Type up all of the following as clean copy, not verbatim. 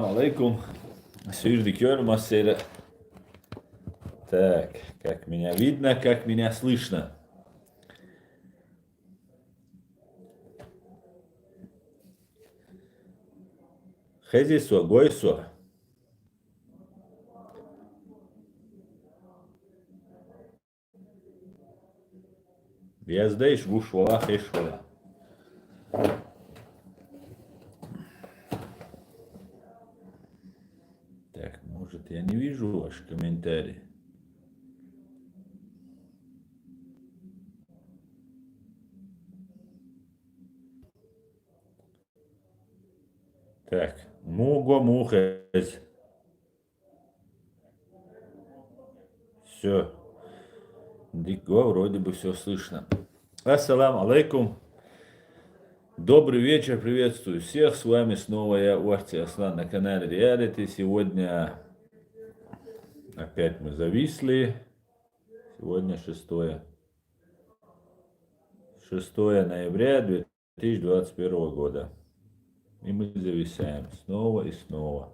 Алейкум. Сюрдик Йормасер. Так, как меня видно, как меня слышно. Хезисо, Гойсо. Яздейш вушвала хешвала. Так, может, я не вижу ваш комментарий. Так, Муго Мухез. Все. Дико, вроде бы все слышно. Ассаламу алейкум. Добрый вечер, приветствую всех. С вами снова я, Уахти Аслан, на канале Реалити. Сегодня опять мы зависли. Сегодня 6 ноября 2021 года. И мы зависаем снова и снова.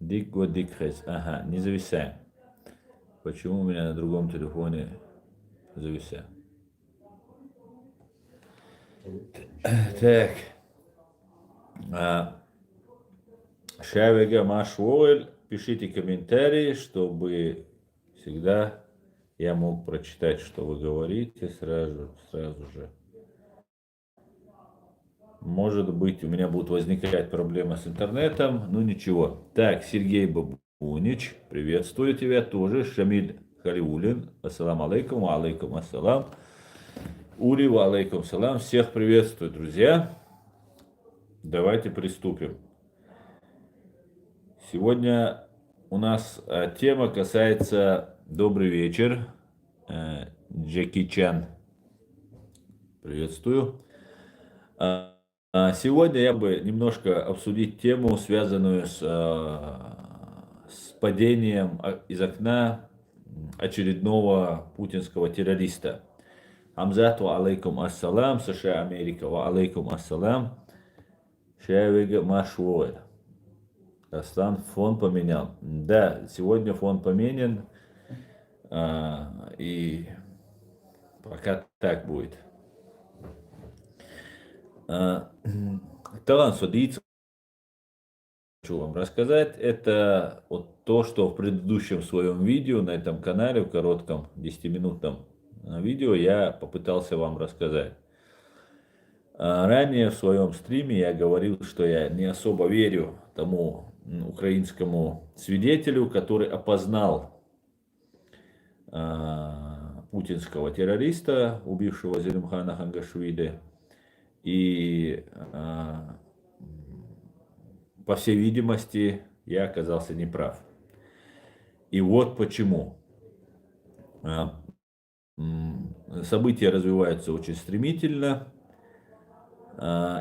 Дикго дикхес. Ага, не зависаем. Почему у меня на другом телефоне зависаем? Так. Шавега Машвоэль. Пишите комментарии, чтобы всегда я мог прочитать, что вы говорите сразу же. Может быть, у меня будут возникать проблемы с интернетом, но ничего. Так, Сергей Бабунич, приветствую тебя тоже. Шамиль Халиулин, ассаламу алейкум, алейкум ассалам. Ули, алейкум салам. Всех приветствую, друзья. Давайте приступим. Сегодня у нас тема касается «Добрый вечер», Джеки Чан. Приветствую. Сегодня я бы немножко обсудить тему, связанную с падением из окна очередного путинского террориста. Хамзату алейкум ассалам, США, Америка, ва алейкум ассалам. Шавега Машвоэль. Аслан, фон поменял. Да, сегодня фон поменян. И пока так будет. Талант судиться хочу вам рассказать. Это вот то, что в предыдущем своем видео на этом канале, в коротком 10-минутном видео, я попытался вам рассказать. Ранее в своем стриме я говорил, что я не особо верю тому украинскому свидетелю, который опознал путинского террориста, убившего Зелимхана Хангашвили. И, по всей видимости, я оказался неправ. И вот почему. События развиваются очень стремительно.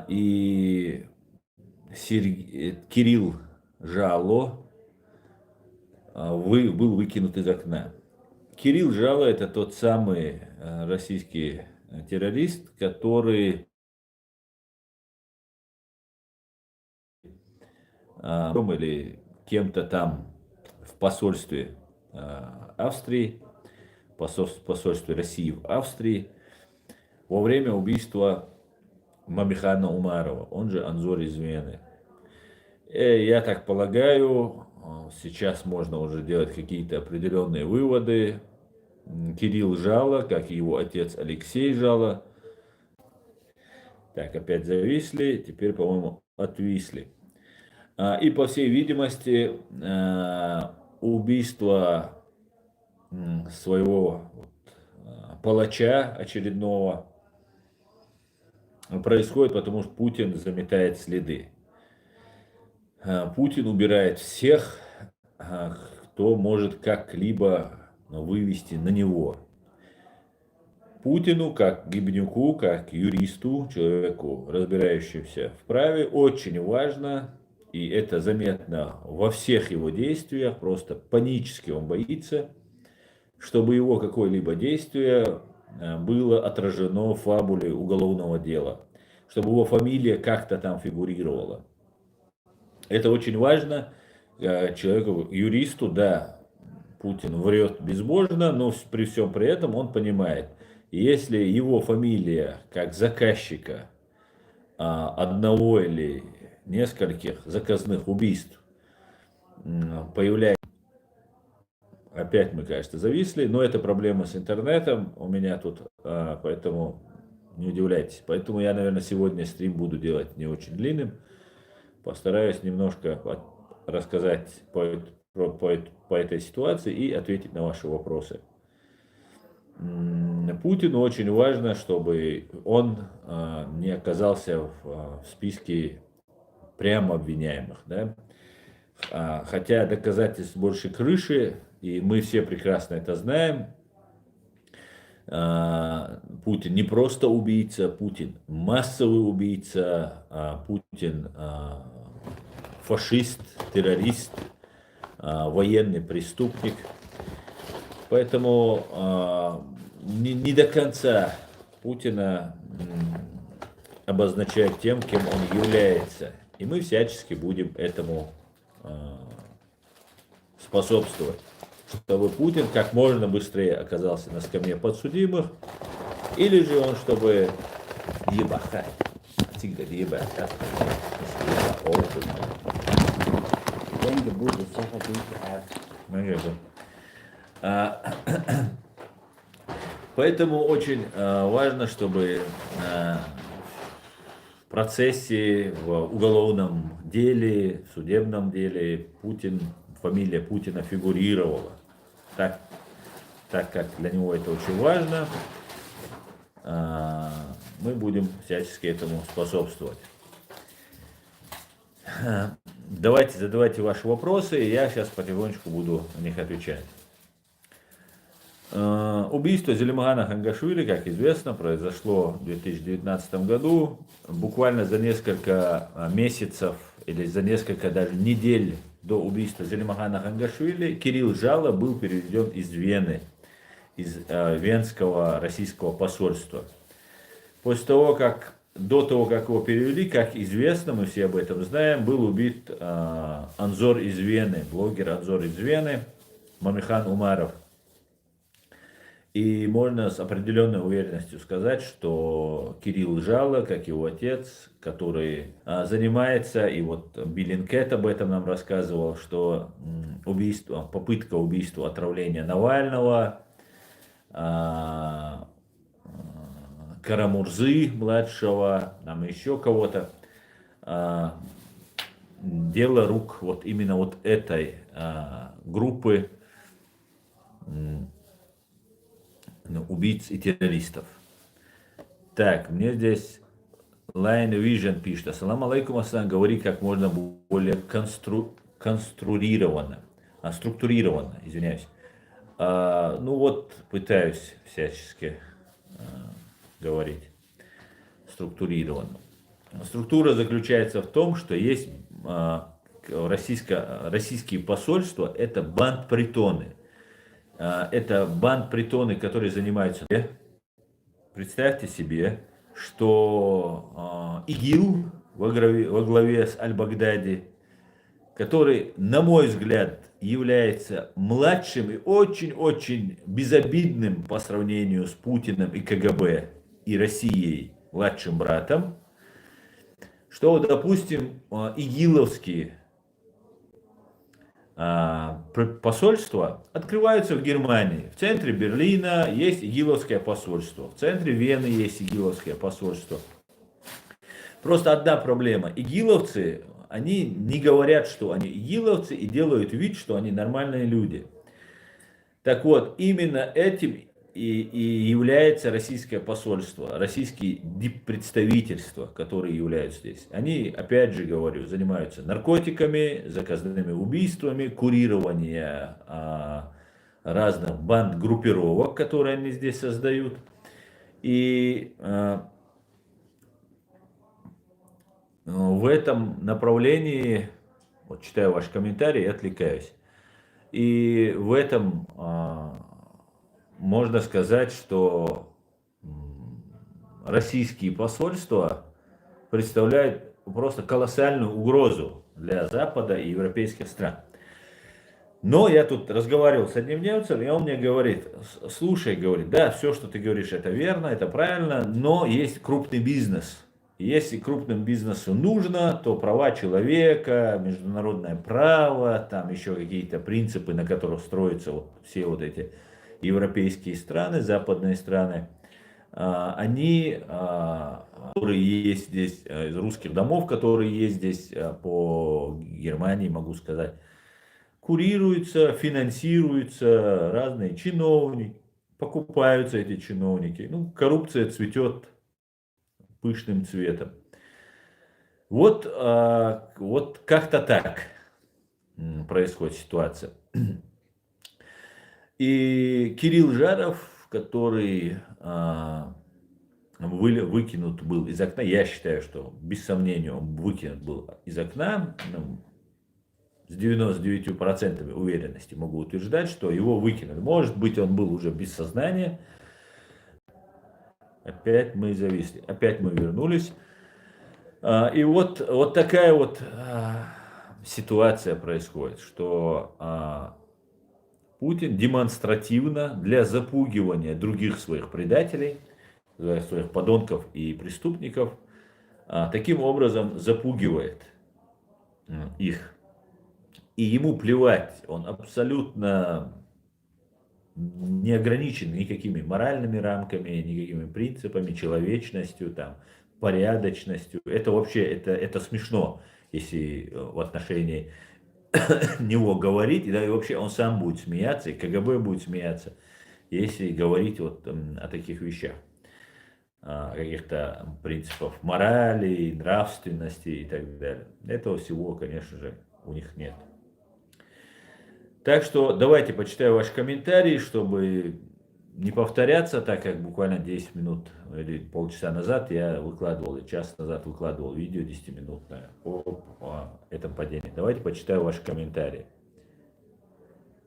И Кирилл Жало был выкинут из окна. Кирилл Жало — это тот самый российский террорист, который или кем-то там в посольстве Австрии, посольстве России в Австрии во время убийства Мамихана Умарова, он же Анзор Измены. Я так полагаю, сейчас можно уже делать какие-то определенные выводы. Кирилл Жало, как и его отец Алексей Жало. Так, опять зависли, теперь, по-моему, отвисли. И, по всей видимости, убийство своего палача очередного происходит, потому что Путин заметает следы. Путин убирает всех, кто может как-либо вывести на него. Путину, как гибнюку, как юристу, человеку, разбирающемуся в праве, очень важно, и это заметно во всех его действиях, просто панически он боится, чтобы его какое-либо действие было отражено в фабуле уголовного дела, чтобы его фамилия как-то там фигурировала. Это очень важно человеку, юристу, да, Путин врет безбожно, но при всем при этом он понимает, если его фамилия как заказчика одного или нескольких заказных убийств появляется, опять мы, кажется, зависли, но это проблема с интернетом у меня тут, поэтому не удивляйтесь. Поэтому я, наверное, сегодня стрим буду делать не очень длинным. Постараюсь немножко рассказать по этой ситуации и ответить на ваши вопросы. Путину очень важно, чтобы он не оказался в списке прямо обвиняемых. Да? Хотя доказательств больше крыши, и мы все прекрасно это знаем. Путин не просто убийца, Путин массовый убийца, Путин фашист, террорист, военный преступник. Поэтому не до конца Путина обозначают тем, кем он является. И мы всячески будем этому способствовать, чтобы Путин как можно быстрее оказался на скамье подсудимых, или же он, чтобы ебахать, всегда ебать, поэтому очень важно, чтобы в процессе, в уголовном деле, в судебном деле фамилия Путина фигурировала. Так как для него это очень важно, мы будем всячески этому способствовать. Задавайте ваши вопросы, и я сейчас потихонечку буду на них отвечать. Убийство Зелимхана Хангашвили, как известно, произошло в 2019 году. Буквально за несколько месяцев или за несколько даже недель до убийства Зелимхана Хангашвили Кирилл Жало был переведен из Вены, из Венского российского посольства. До того, как его перевели, как известно, мы все об этом знаем, был убит Анзор из Вены, блогер Анзор из Вены, Мамихан Умаров. И можно с определенной уверенностью сказать, что Кирилл Жало, как его отец, который занимается, и вот Беллинкет об этом нам рассказывал, что попытка убийства, отравления Навального, Карамурзы младшего, там еще кого-то, дело рук вот именно вот этой группы убийц и террористов. Так, мне здесь Line Vision пишет: ассаламу алейкум, Асан, говори как можно более структурированно, извиняюсь. Ну вот, пытаюсь всячески говорить структурированно. Структура заключается в том, что есть российские посольства, это бандпритоны. Это бандпритоны, которые занимаются... Представьте себе, что ИГИЛ во главе с Аль-Багдади, который, на мой взгляд, является младшим и очень-очень безобидным по сравнению с Путиным и КГБ и Россией младшим братом, что, допустим, игиловские посольства открываются в Германии. В центре Берлина есть игиловское посольство, в центре Вены есть игиловское посольство. Просто одна проблема. Игиловцы, они не говорят, что они игиловцы, и делают вид, что они нормальные люди. Так вот, именно этим и является российское посольство, российские диппредставительства, которые являются здесь. Они, опять же говорю, занимаются наркотиками, заказными убийствами, курирование разных банд-группировок, которые они здесь создают. И в этом направлении, вот читаю ваш комментарий и отвлекаюсь. И в этом можно сказать, что российские посольства представляют просто колоссальную угрозу для Запада и европейских стран. Но я тут разговаривал с одним немцем, и он мне говорит, слушай, говорит, да, все, что ты говоришь, это верно, это правильно, но есть крупный бизнес. Если крупному бизнесу нужно, то права человека, международное право, там еще какие-то принципы, на которых строятся вот все вот эти европейские страны, западные страны, они, которые есть здесь, из русских домов, которые есть здесь по Германии, могу сказать, курируются, финансируются разные чиновники, покупаются эти чиновники. Ну, коррупция цветет пышным цветом. Вот, вот как-то так происходит ситуация. И Кирилл Жаров, который выкинут был из окна, я считаю, что без сомнения он выкинут был из окна, ну, с 99% уверенности могу утверждать, что его выкинули. Может быть, он был уже без сознания. Опять мы зависли, опять мы вернулись. И вот такая вот ситуация происходит, что Путин демонстративно для запугивания других своих предателей, своих подонков и преступников, таким образом запугивает их. И ему плевать, он абсолютно не ограничен никакими моральными рамками, никакими принципами, человечностью, там, порядочностью. Это вообще, это смешно, если в отношении него говорить, да, и вообще он сам будет смеяться, и КГБ будет смеяться, если говорить вот о таких вещах, о каких-то принципах морали, нравственности и так далее. Этого всего, конечно же, у них нет. Так что давайте почитаю ваши комментарии, чтобы не повторяться, так как буквально 10 минут или полчаса назад я выкладывал, и час назад выкладывал видео 10-минутное о этом падении. Давайте почитаю ваши комментарии.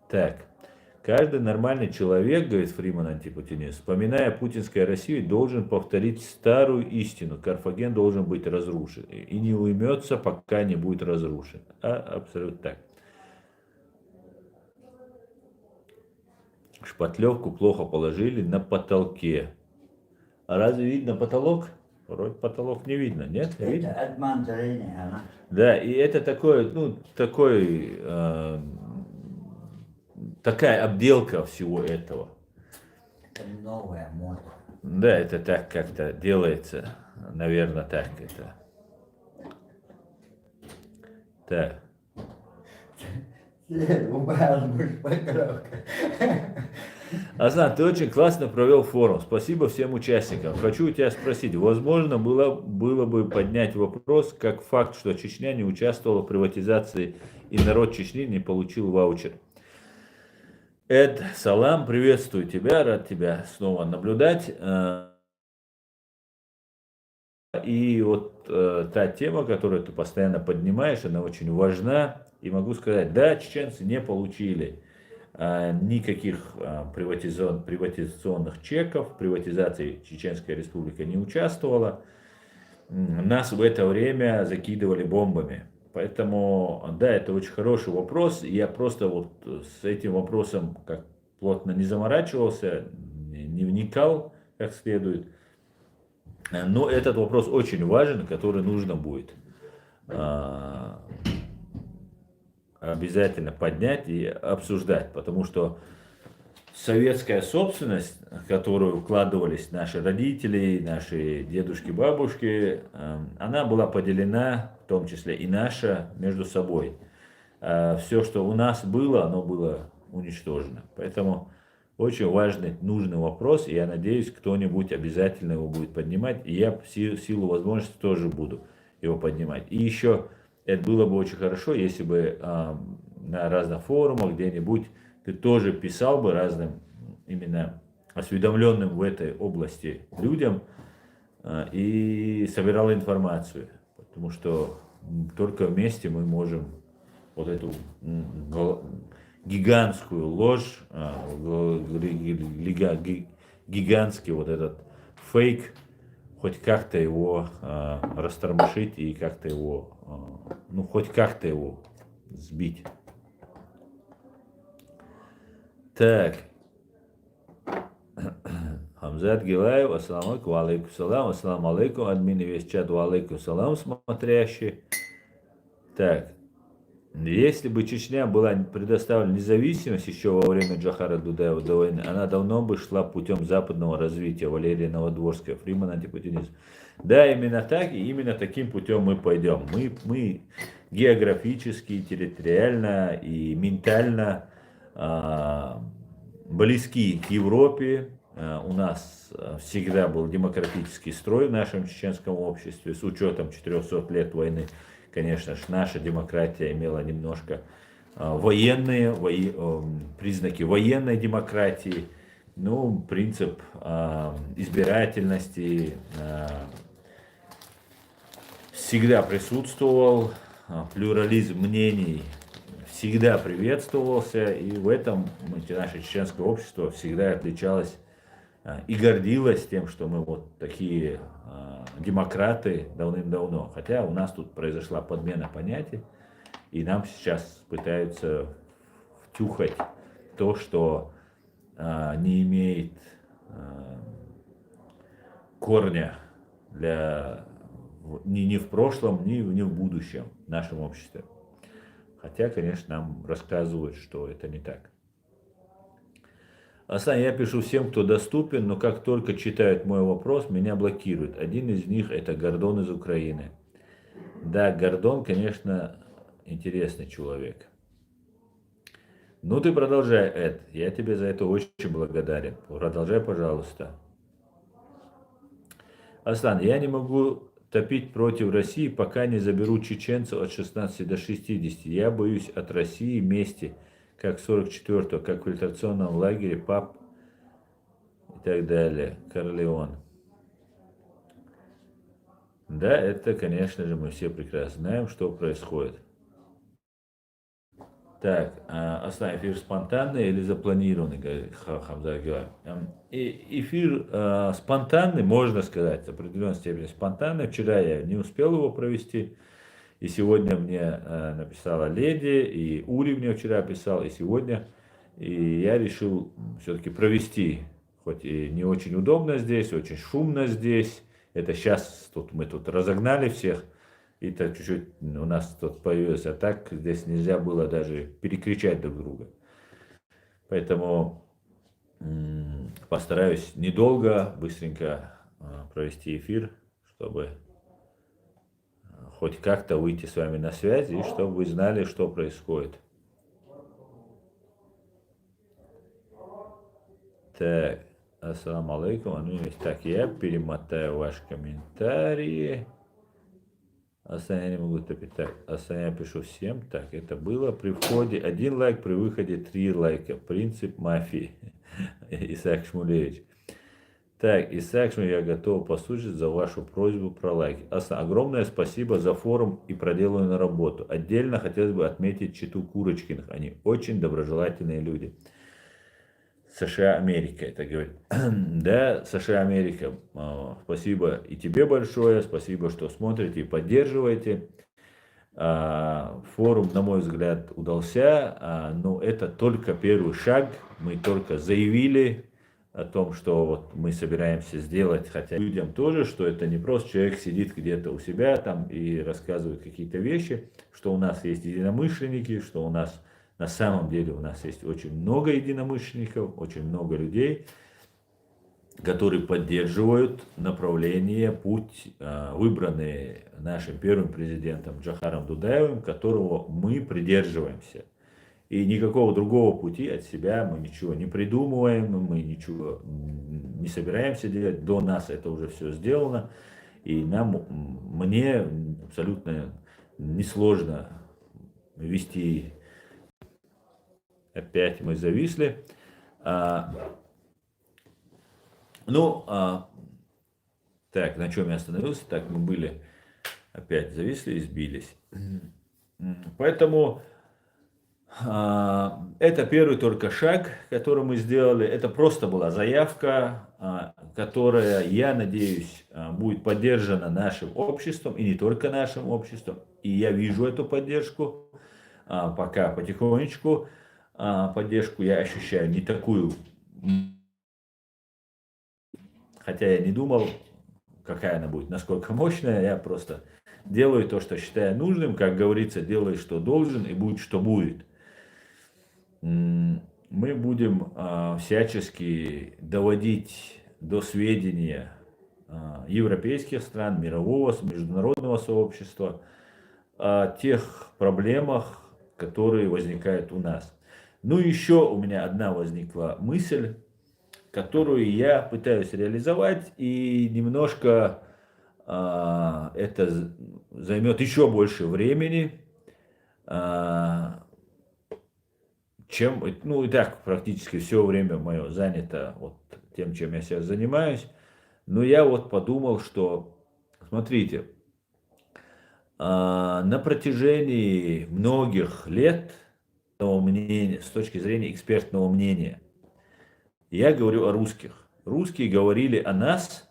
Так, каждый нормальный человек, говорит Фриман антипутинист, вспоминая путинскую Россию, должен повторить старую истину. Карфаген должен быть разрушен и не уймется, пока не будет разрушен. Абсолютно так. Шпатлевку плохо положили на потолке. А разве видно потолок? Вроде потолок не видно, нет? Не видно? Это обман зрения, она. Да, и это такой, ну, такая обделка всего этого. Это новая мода. Да, это так как-то делается, наверное, так это. Так. Аслан, ты очень классно провел форум. Спасибо всем участникам. Хочу у тебя спросить, возможно было бы поднять вопрос, как факт, что Чечня не участвовала в приватизации и народ Чечни не получил ваучер. Эд, салам, приветствую тебя, рад тебя снова наблюдать. И вот та тема, которую ты постоянно поднимаешь, она очень важна. И могу сказать, да, чеченцы не получили никаких приватизационных чеков, в приватизации Чеченская Республика не участвовала. Нас в это время закидывали бомбами. Поэтому, да, это очень хороший вопрос. Я просто вот с этим вопросом как плотно не заморачивался, не вникал как следует. Но этот вопрос очень важен, который нужно будет обязательно поднять и обсуждать, потому что советская собственность, в которую вкладывались наши родители, наши дедушки, бабушки, она была поделена, в том числе и наша, между собой. Все, что у нас было, оно было уничтожено. Поэтому очень важный, нужный вопрос, и я надеюсь, кто-нибудь обязательно его будет поднимать, и я в силу возможности тоже буду его поднимать. И еще это было бы очень хорошо, если бы на разных форумах где-нибудь ты тоже писал бы разным именно осведомленным в этой области людям и собирал информацию, потому что только вместе мы можем вот эту гигантскую ложь, гигантский вот этот фейк, хоть как-то его растормошить и как-то его ну, хоть как-то его сбить. Так. Хамзат Гилаев, ассаламу алейкум, ва алейкум салам, ассаламу алейкум, админ и весь чат, ва алейкум салам, смотрящие. Так, если бы Чечня была предоставлена независимость еще во время Джохара Дудаева до войны, она давно бы шла путем западного развития. Валерия Новодворская, Фриман, антипутинизм. Да, именно так, и именно таким путем мы пойдем. Мы географически, территориально и ментально близки к Европе. У нас всегда был демократический строй в нашем чеченском обществе, с учетом 400 лет войны. Конечно же, наша демократия имела немножко признаки военной демократии. Ну, принцип избирательности всегда присутствовал, плюрализм мнений всегда приветствовался, и в этом наше чеченское общество всегда отличалось и гордилась тем, что мы вот такие демократы давным-давно. Хотя у нас тут произошла подмена понятий, и нам сейчас пытаются втюхать то, что не имеет корня ни в прошлом, ни в будущем в нашем обществе. Хотя, конечно, нам рассказывают, что это не так. Асан, я пишу всем, кто доступен, но как только читают мой вопрос, меня блокируют. Один из них это Гордон из Украины. Да, Гордон, конечно, интересный человек. Ну ты продолжай, Эд. Я тебе за это очень благодарен. Продолжай, пожалуйста. Асан, я не могу топить против России, пока не заберу чеченцев от 16 до 60. Я боюсь от России мести, как 44-го, как в фильтрационном лагере ПАП и так далее. Корлеон. Да, это, конечно же, мы все прекрасно знаем, что происходит. Так, оставим эфир спонтанный или запланированный, говорит Хамза Гилаев. Эфир спонтанный, можно сказать, в определенной степени спонтанный. Вчера я не успел его провести, и сегодня мне написала Леди, и Ури мне вчера писал, и сегодня. И я решил все-таки провести, хоть и не очень удобно здесь, очень шумно здесь. Это сейчас мы тут разогнали всех. И так чуть-чуть у нас тут появилось, а так здесь нельзя было даже перекричать друг друга. Поэтому постараюсь недолго, быстренько провести эфир, чтобы хоть как-то выйти с вами на связь, и чтобы вы знали, что происходит. Так, ассаламу алейкум. Так, я перемотаю ваши комментарии. Асан я не могу топить. Так, Асан я пишу всем. Так, это было при входе 1 лайк, при выходе 3 лайка. Принцип мафии. Исаак Шмулевич. Так, Исаак Шмулевич, я готов послушать за вашу просьбу про лайки. Асан, огромное спасибо за форум и проделанную работу. Отдельно хотелось бы отметить читу Курочкиных. Они очень доброжелательные люди. США, Америка, это говорит. Да, США, Америка, спасибо и тебе большое, спасибо, что смотрите и поддерживаете. Форум, на мой взгляд, удался, но это только первый шаг. Мы только заявили о том, что вот мы собираемся сделать, хотя людям тоже, что это не просто человек сидит где-то у себя там и рассказывает какие-то вещи, что у нас есть единомышленники, что у нас на самом деле у нас есть очень много единомышленников, очень много людей, которые поддерживают направление, путь, выбранный нашим первым президентом Джохаром Дудаевым, которого мы придерживаемся. И никакого другого пути от себя мы ничего не придумываем, мы ничего не собираемся делать, до нас это уже все сделано. И мне абсолютно несложно вести. Опять мы зависли. Так, на чем я остановился? Так, мы были, опять зависли и сбились. Поэтому Это первый только шаг, который мы сделали. Это просто была заявка, которая, я надеюсь, будет поддержана нашим обществом, и не только нашим обществом. И я вижу эту поддержку, пока потихонечку. Поддержку я ощущаю не такую, хотя я не думал, какая она будет, насколько мощная. Я просто делаю то, что считаю нужным. Как говорится, делай, что должен, и будет, что будет. Мы будем всячески доводить до сведения европейских стран, мирового, международного сообщества о тех проблемах, которые возникают у нас. Ну, еще у меня одна возникла мысль, которую я пытаюсь реализовать, и немножко это займет еще больше времени, чем, ну и так практически все время мое занято вот тем, чем я сейчас занимаюсь. Но я вот подумал, что, смотрите, на протяжении многих лет, мнения, с точки зрения экспертного мнения, я говорю о русских. Русские говорили о нас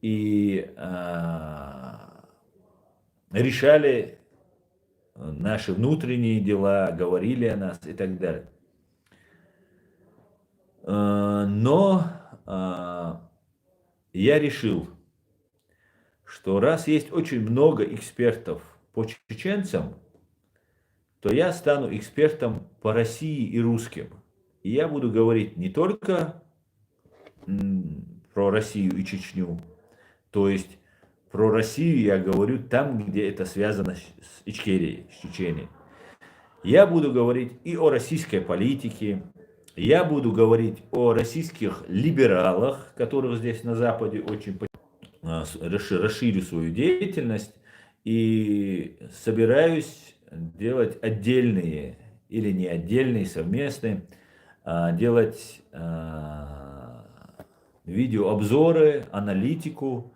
и решали наши внутренние дела, говорили о нас и так далее. Но я решил, что раз есть очень много экспертов по чеченцам, то я стану экспертом по России и русским. И я буду говорить не только про Россию и Чечню, то есть про Россию я говорю там, где это связано с Ичкерией, с Чеченией. Я буду говорить и о российской политике, я буду говорить о российских либералах, которых здесь на Западе очень расширю свою деятельность и собираюсь делать отдельные или не отдельные, совместные, делать видеообзоры, аналитику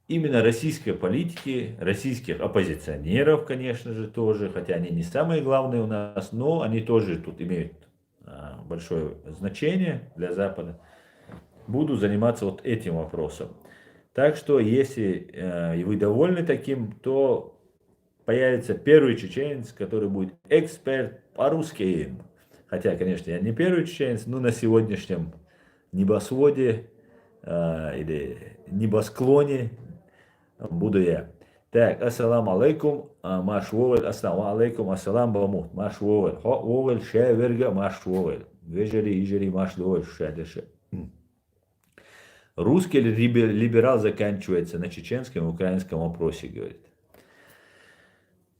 именно российской политики, российских оппозиционеров, конечно же, тоже, хотя они не самые главные у нас, но они тоже тут имеют большое значение для Запада. Буду заниматься вот этим вопросом. Так что, если вы довольны таким, то появится первый чеченец, который будет эксперт по-русски. Хотя, конечно, я не первый чеченец, но на сегодняшнем небосводе или небосклоне буду я. Так, ассаламу алейкум, маш вовель, ассаламу алейкум, ассалам бамут, маш вовель, хо вовель, ше верга, маш вовель, вежери, ижери, маш вовель, шадеше. Русский либерал заканчивается на чеченском и украинском вопросе, говорит.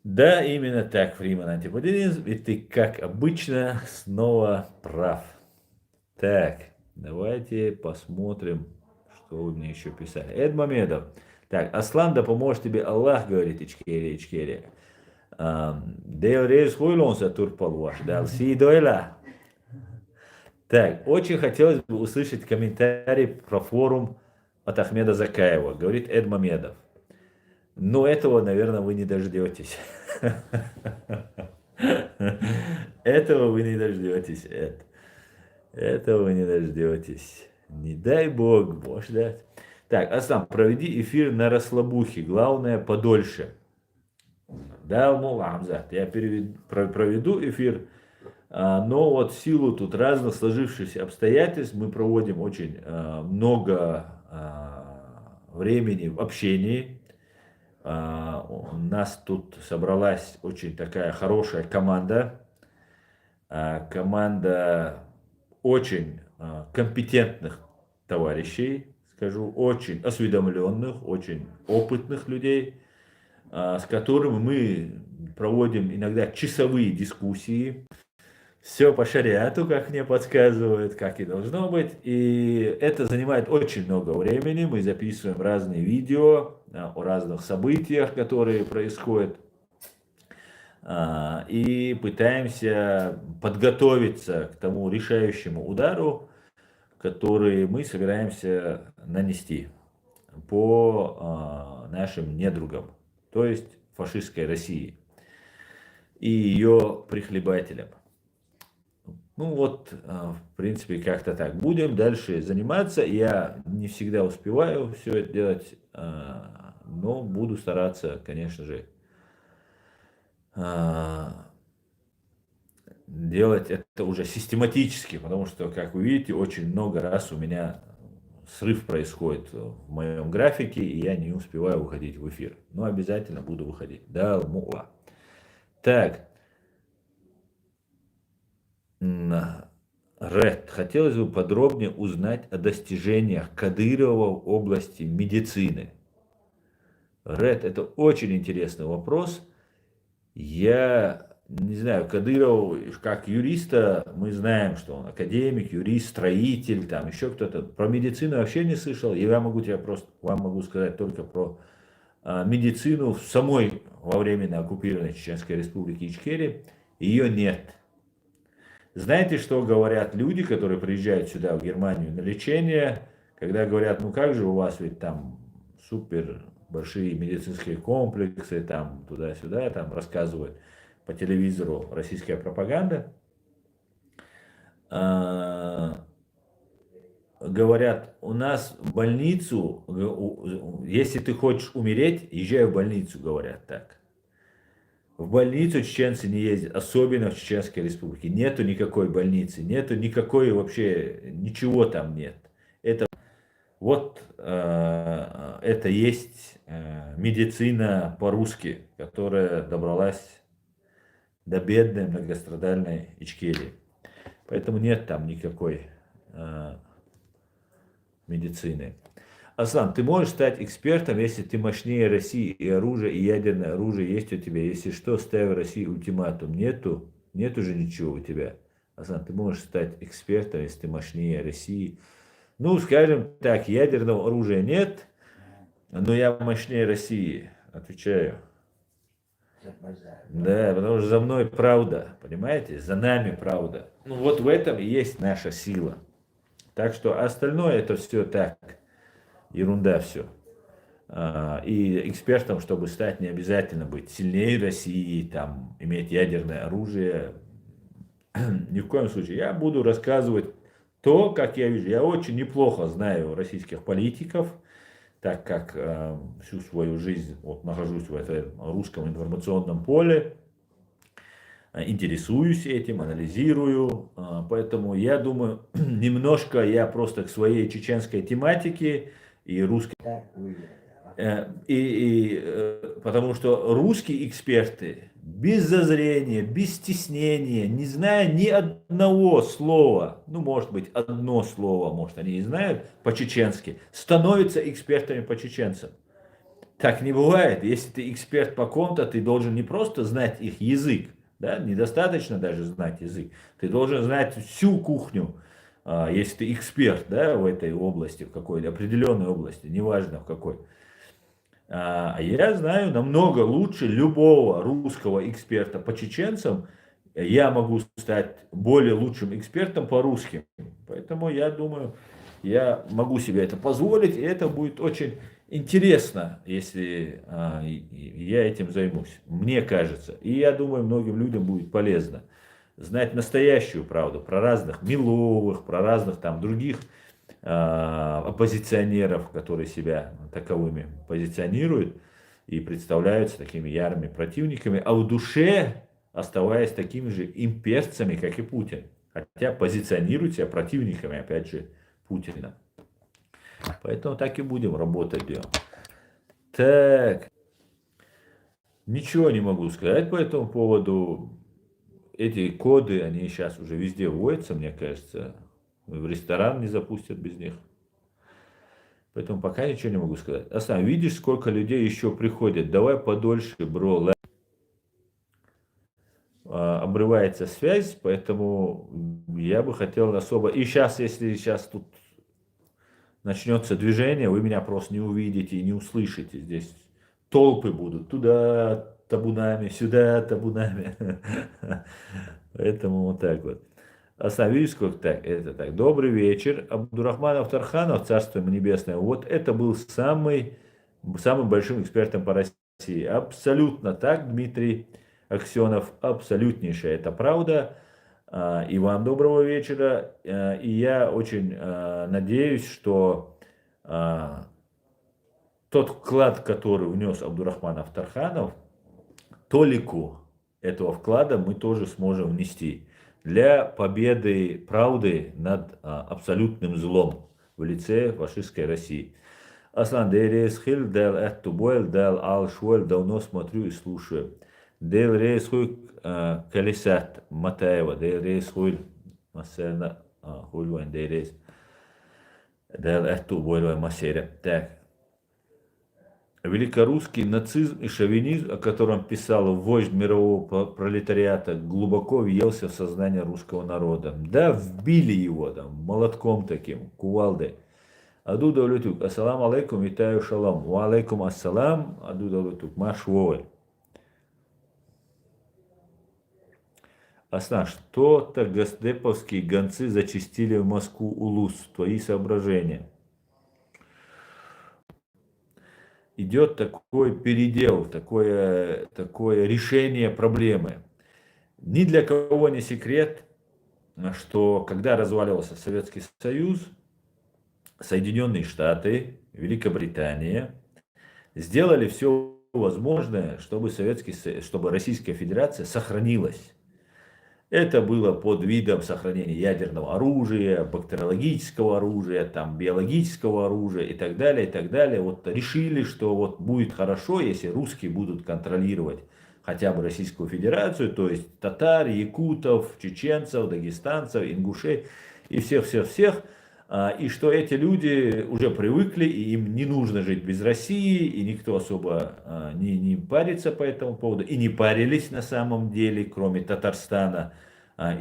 Да, именно так, Фриман Антиподенис, и ты, как обычно, снова прав. Так, давайте посмотрим, что вы мне еще писали. Эд Мамедов. Так, Аслан, да поможет тебе Аллах, говорит Ичкерия, Ичкерия. Дейл рейс хуйлонса турпалваш, дал си дойла. Так, очень хотелось бы услышать комментарий про форум от Ахмеда Закаева, говорит Эд Мамедов. Но этого, наверное, вы не дождетесь. Этого вы не дождетесь, Эд. Этого вы не дождетесь. Не дай бог, боже дать. Так, Аслан, проведи эфир на расслабухе, главное подольше. Да, Амзат, я проведу эфир, но вот в силу тут разных сложившихся обстоятельств мы проводим очень много времени в общении. У нас тут собралась очень такая хорошая команда. Команда очень компетентных товарищей, скажу, очень осведомленных, очень опытных людей, с которыми мы проводим иногда часовые дискуссии. Все по шариату, как мне подсказывают, как и должно быть. И это занимает очень много времени. Мы записываем разные видео о разных событиях, которые происходят. И пытаемся подготовиться к тому решающему удару, который мы собираемся нанести по нашим недругам, то есть фашистской России и ее прихлебателям. Ну вот, в принципе, как-то так. Будем дальше заниматься. Я не всегда успеваю все это делать, но буду стараться, конечно же, а, делать это уже систематически, потому что, как вы видите, очень много раз у меня срыв происходит в моем графике, и я не успеваю выходить в эфир. Но обязательно буду выходить. Да, муа. Так, Ред, хотелось бы подробнее узнать о достижениях Кадырова в области медицины. Ред, это очень интересный вопрос. Я не знаю, Кадыров, как юриста, мы знаем, что он академик, юрист, строитель, там еще кто-то. Про медицину вообще не слышал. И я могу тебе просто, вам могу сказать только про медицину в самой во временно оккупированной Чеченской Республике Ичкерия. Ее нет. Знаете, что говорят люди, которые приезжают сюда, в Германию, на лечение, когда говорят, ну как же у вас ведь там супер большие медицинские комплексы, там туда-сюда, там рассказывают по телевизору российская пропаганда, говорят, у нас в больницу, если ты хочешь умереть, езжай в больницу, говорят так. В больницу чеченцы не ездят, особенно в Чеченской Республике. Нету никакой больницы, нету никакой вообще, ничего там нет. Это вот это есть медицина по-русски, которая добралась до бедной многострадальной Ичкерии. Поэтому нет там никакой медицины. Аслан, ты можешь стать экспертом, если ты мощнее России и оружие, и ядерное оружие есть у тебя. Если что, ставь России ультиматум. Нету же ничего у тебя. Аслан, ты можешь стать экспертом, если ты мощнее России. Ну, скажем так, ядерного оружия нет, но я мощнее России, отвечаю. Да, потому что за мной правда, понимаете? За нами правда. Ну, вот в этом и есть наша сила. Так что остальное это все так, ерунда все. И экспертом, чтобы стать, не обязательно быть сильнее России, там, иметь ядерное оружие. Ни в коем случае. Я буду рассказывать то, как я вижу. Я очень неплохо знаю российских политиков, так как всю свою жизнь вот, нахожусь в этом русском информационном поле, интересуюсь этим, анализирую. Поэтому я думаю, немножко я просто к своей чеченской тематике и русской потому что русские эксперты без зазрения, без стеснения, не зная ни одного слова, ну, может быть, одно слово, может, они и знают по-чеченски, становятся экспертами по чеченцам. Так не бывает. Если ты эксперт по ком-то, ты должен не просто знать их язык, да, недостаточно даже знать язык, ты должен знать всю кухню, если ты эксперт, да, в этой области, в какой-то определенной области, неважно в какой. А я знаю намного лучше любого русского эксперта по чеченцам. Я могу стать более лучшим экспертом по русским. Поэтому я думаю, я могу себе это позволить, и это будет очень интересно, если я этим займусь. Мне кажется. И я думаю, многим людям будет полезно знать настоящую правду про разных Миловых, про разных там других оппозиционеров, которые себя таковыми позиционируют и представляются такими ярыми противниками, а в душе оставаясь такими же имперцами, как и Путин. Хотя позиционируют себя противниками, опять же, Путина. Поэтому так и будем работать. Так, ничего не могу сказать по этому поводу. Эти коды, они сейчас уже везде вводятся, мне кажется. В ресторан не запустят без них. Поэтому пока ничего не могу сказать. А сам видишь, сколько людей еще приходят. Давай подольше, бро. Обрывается связь, поэтому я бы хотел особо... И сейчас, если сейчас тут начнется движение, вы меня просто не увидите и не услышите. Здесь толпы будут. Туда табунами, сюда табунами. Поэтому вот так вот. Видишь, сколько так, это так. Добрый вечер. Абдурахманов Тарханов, царство ему небесное. Вот это был самым большим экспертом по России. Абсолютно так, Дмитрий Аксенов. Абсолютнейшая это правда. И вам доброго вечера. И я очень надеюсь, что тот вклад, который внес Абдурахман Авторханов, толику этого вклада мы тоже сможем внести для победы правды над абсолютным злом в лице фашистской России. Аслан, Дейрес Хиль, Дел Эттубуэль, Дел Алшуэль, давно смотрю и слушаю. Дел Рейс Хуй Калисат Матаева, Дел Рейс Хуй Масена Хуйлуэн Дейрес, Дел Эттубуэль Масера. Так. Великорусский нацизм и шовинизм, о котором писал вождь мирового пролетариата, глубоко въелся в сознание русского народа. Да, вбили его там молотком таким, кувалдой. Аду давлетук, ассалам алейкум, витаю шалом. Ва алейкум ассалам, аду давлетук, маш воваль. Асна, что-то госдеповские гонцы зачистили в Москву улус. Твои соображения. Идет такой передел, такое решение проблемы. Ни для кого не секрет, что когда разваливался Советский Союз, Соединенные Штаты, Великобритания сделали все возможное, чтобы Российская Федерация сохранилась. Это было под видом сохранения ядерного оружия, бактериологического оружия, там, биологического оружия и так далее, и так далее. Вот решили, что вот будет хорошо, если русские будут контролировать хотя бы Российскую Федерацию, то есть татар, якутов, чеченцев, дагестанцев, ингушей и всех-всех-всех. И что эти люди уже привыкли, и им не нужно жить без России, и никто особо не парится по этому поводу, и не парились на самом деле, кроме Татарстана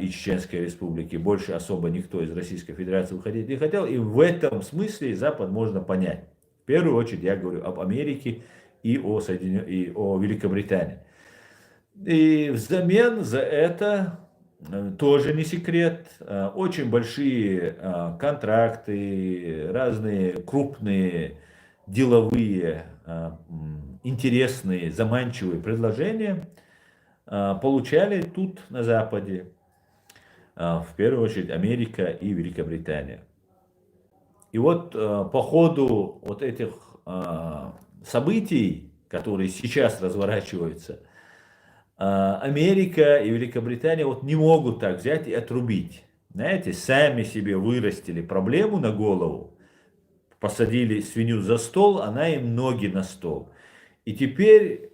и Чеченской Республики. Больше особо никто из Российской Федерации выходить не хотел, и в этом смысле Запад можно понять. В первую очередь я говорю об Америке и о Великобритании. И взамен за это... Тоже не секрет, очень большие контракты, разные крупные деловые, интересные, заманчивые предложения получали тут на Западе, в первую очередь Америка и Великобритания. И вот по ходу вот этих событий, которые сейчас разворачиваются, Америка и Великобритания вот не могут так взять и отрубить. Знаете, сами себе вырастили проблему на голову, посадили свинью за стол, она им ноги на стол. И теперь,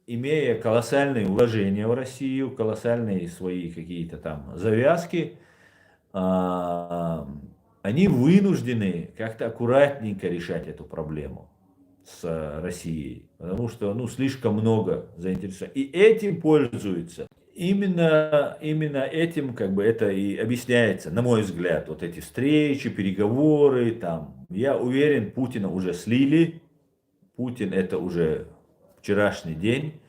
имея колоссальные вложения в Россию, колоссальные свои какие-то там завязки, они вынуждены как-то аккуратненько решать эту проблему с Россией, потому что слишком много заинтересованных. И этим пользуются. Именно этим как бы это и объясняется, на мой взгляд, вот эти встречи, переговоры, там, я уверен, Путина уже слили, Путин это уже вчерашний день.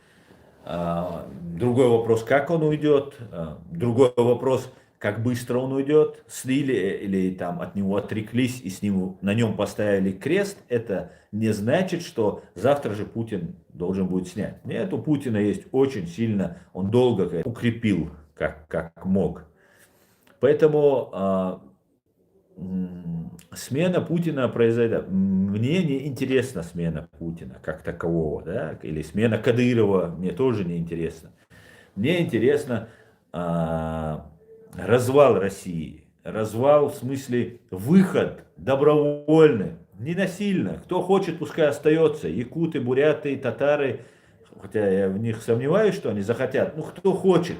Другой вопрос, как он уйдет, другой вопрос, как быстро он уйдет, слили или там от него отреклись и на нем поставили крест, это не значит, что завтра же Путин должен будет снять. Нет, у Путина есть очень сильно, он долго укрепил, как мог. Поэтому смена Путина произойдет. Мне не интересна смена Путина как такового, да? Или смена Кадырова, мне тоже не интересно. Мне интересно развал России. Развал в смысле выход добровольный, не насильно. Кто хочет, пускай остается. Якуты, буряты, татары, хотя я в них сомневаюсь, что они захотят. Кто хочет,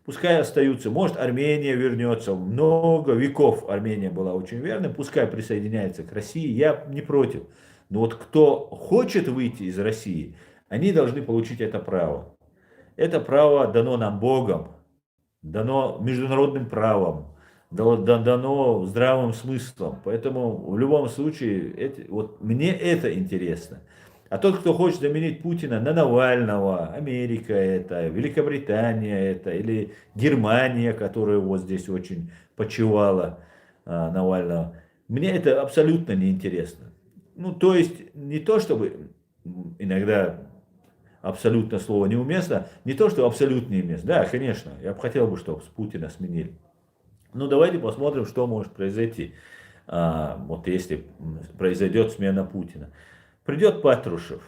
пускай остаются. Может, Армения вернется. Много веков Армения была очень верной. Пускай присоединяется к России. Я не против. Но вот кто хочет выйти из России, они должны получить это право. Это право дано нам Богом, дано международным правом, дано здравым смыслом. Поэтому в любом случае, вот мне это интересно. А тот, кто хочет заменить Путина на Навального, Америка это, Великобритания это, или Германия, которая вот здесь очень почивала Навального, мне это абсолютно неинтересно. То есть, не то чтобы иногда абсолютно слово неуместно. Не то, что абсолютно неуместно. Да, конечно, я бы хотел, чтобы с Путина сменили. Ну, давайте посмотрим, что может произойти. Вот если произойдет смена Путина. Придет Патрушев,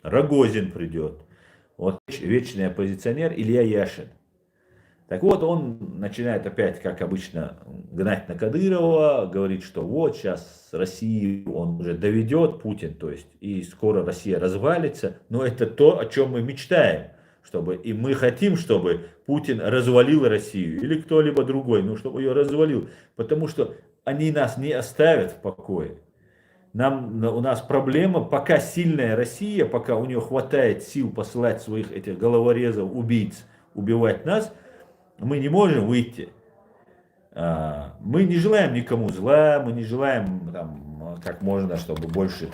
Рогозин придет, вот вечный оппозиционер Илья Яшин. Так вот, он начинает опять, как обычно, гнать на Кадырова, говорит, что вот сейчас Россию он уже доведет, Путин, то есть, и скоро Россия развалится. Но это то, о чем мы мечтаем. И мы хотим, чтобы Путин развалил Россию или кто-либо другой, ну, чтобы ее развалил. Потому что они нас не оставят в покое. У нас проблема, пока сильная Россия, пока у нее хватает сил посылать своих этих головорезов, убийц, убивать нас, мы не можем выйти. Мы не желаем никому зла, мы не желаем как можно, чтобы больше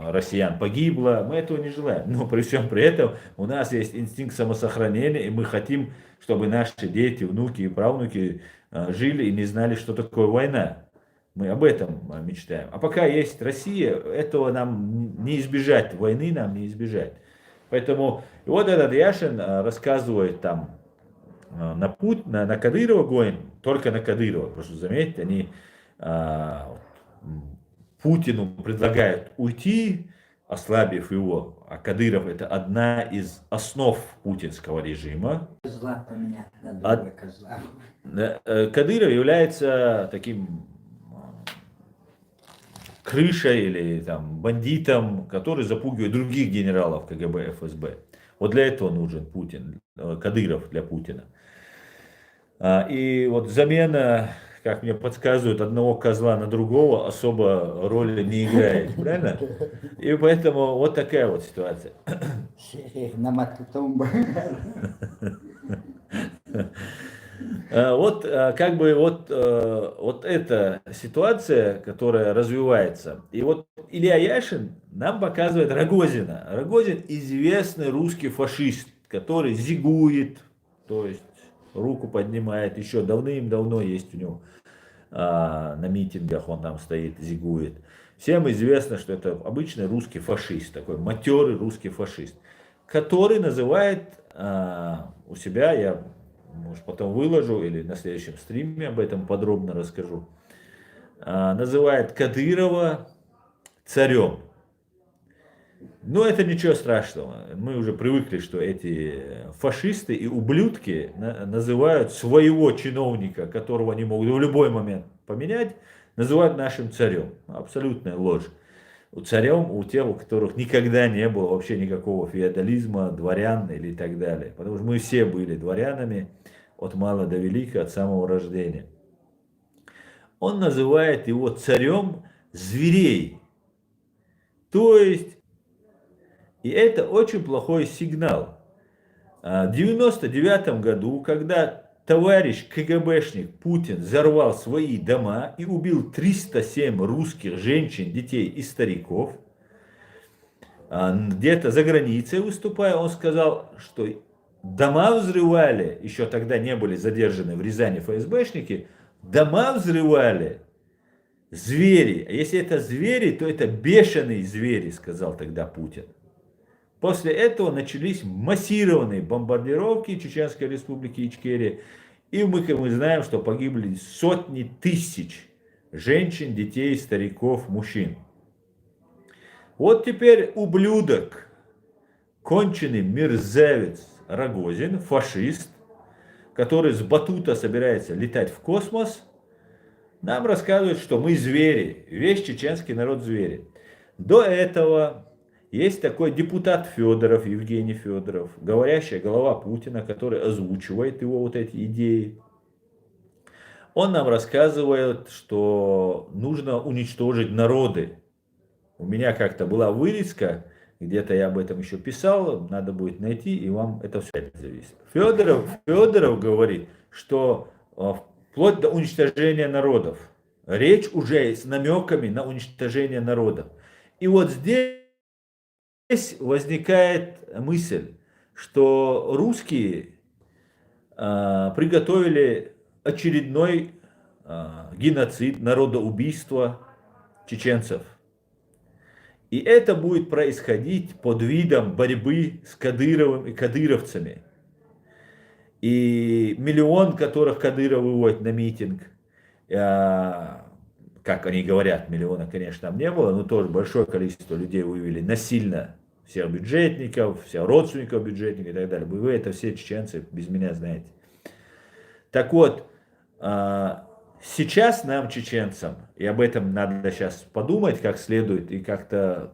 россиян погибло, мы этого не желаем. Но при всем при этом у нас есть инстинкт самосохранения, и мы хотим, чтобы наши дети, внуки и правнуки жили и не знали, что такое война. Мы об этом мечтаем. А пока есть Россия, этого нам не избежать, войны нам не избежать. Поэтому вот этот Яшин рассказывает там на Кадырова гоним, только на Кадырова, потому что, заметьте, они Путину предлагают уйти, ослабив его, а Кадыров это одна из основ путинского режима. Козла поменять на другой козла. Кадыров является таким крышей или бандитом, который запугивает других генералов КГБ, ФСБ. Вот для этого нужен Путин, Кадыров для Путина. И вот замена, как мне подсказывают, одного козла на другого особо роли не играет, правильно? И поэтому вот такая вот ситуация. Вот эта ситуация, которая развивается. И вот Илья Яшин нам показывает Рогозина. Рогозин известный русский фашист, который зигует, то есть руку поднимает, еще давным-давно есть у него на митингах, он там стоит, зигует. Всем известно, что это обычный русский фашист, такой матерый русский фашист, который называет у себя, я может потом выложу или на следующем стриме об этом подробно расскажу, называет Кадырова царем. Но это ничего страшного. Мы уже привыкли, что эти фашисты и ублюдки называют своего чиновника, которого они могут в любой момент поменять, называют нашим царем. Абсолютная ложь. Царем у тех, у которых никогда не было вообще никакого феодализма, дворян или так далее. Потому что мы все были дворянами от мала до велика, от самого рождения. Он называет его царем зверей. То есть, и это очень плохой сигнал. В 1999 году, когда товарищ КГБшник Путин взорвал свои дома и убил 307 русских женщин, детей и стариков, где-то за границей выступая, он сказал, что дома взрывали, еще тогда не были задержаны в Рязани ФСБшники, дома взрывали звери. А если это звери, то это бешеные звери, сказал тогда Путин. После этого начались массированные бомбардировки Чеченской республики Ичкерия. И мы знаем, что погибли сотни тысяч женщин, детей, стариков, мужчин. Вот теперь ублюдок, конченый мерзавец Рогозин, фашист, который с батута собирается летать в космос, нам рассказывает, что мы звери, весь чеченский народ звери. До этого есть такой депутат Федоров, Евгений Федоров, говорящая голова Путина, который озвучивает его вот эти идеи. Он нам рассказывает, что нужно уничтожить народы. У меня как-то была вырезка, где-то я об этом еще писал, надо будет найти, и вам это все зависит. Федоров говорит, что вплоть до уничтожения народов. Речь уже с намеками на уничтожение народов. И вот здесь возникает мысль, что русские приготовили очередной геноцид, народоубийство чеченцев. И это будет происходить под видом борьбы с Кадыровым и кадыровцами. И миллион, которых Кадыров выводит на митинг, как они говорят, миллиона, конечно, там не было, но тоже большое количество людей вывели насильно. Всех бюджетников, всех родственников бюджетников и так далее. Вы это все чеченцы без меня знаете. Так вот, сейчас нам, чеченцам, и об этом надо сейчас подумать как следует и как-то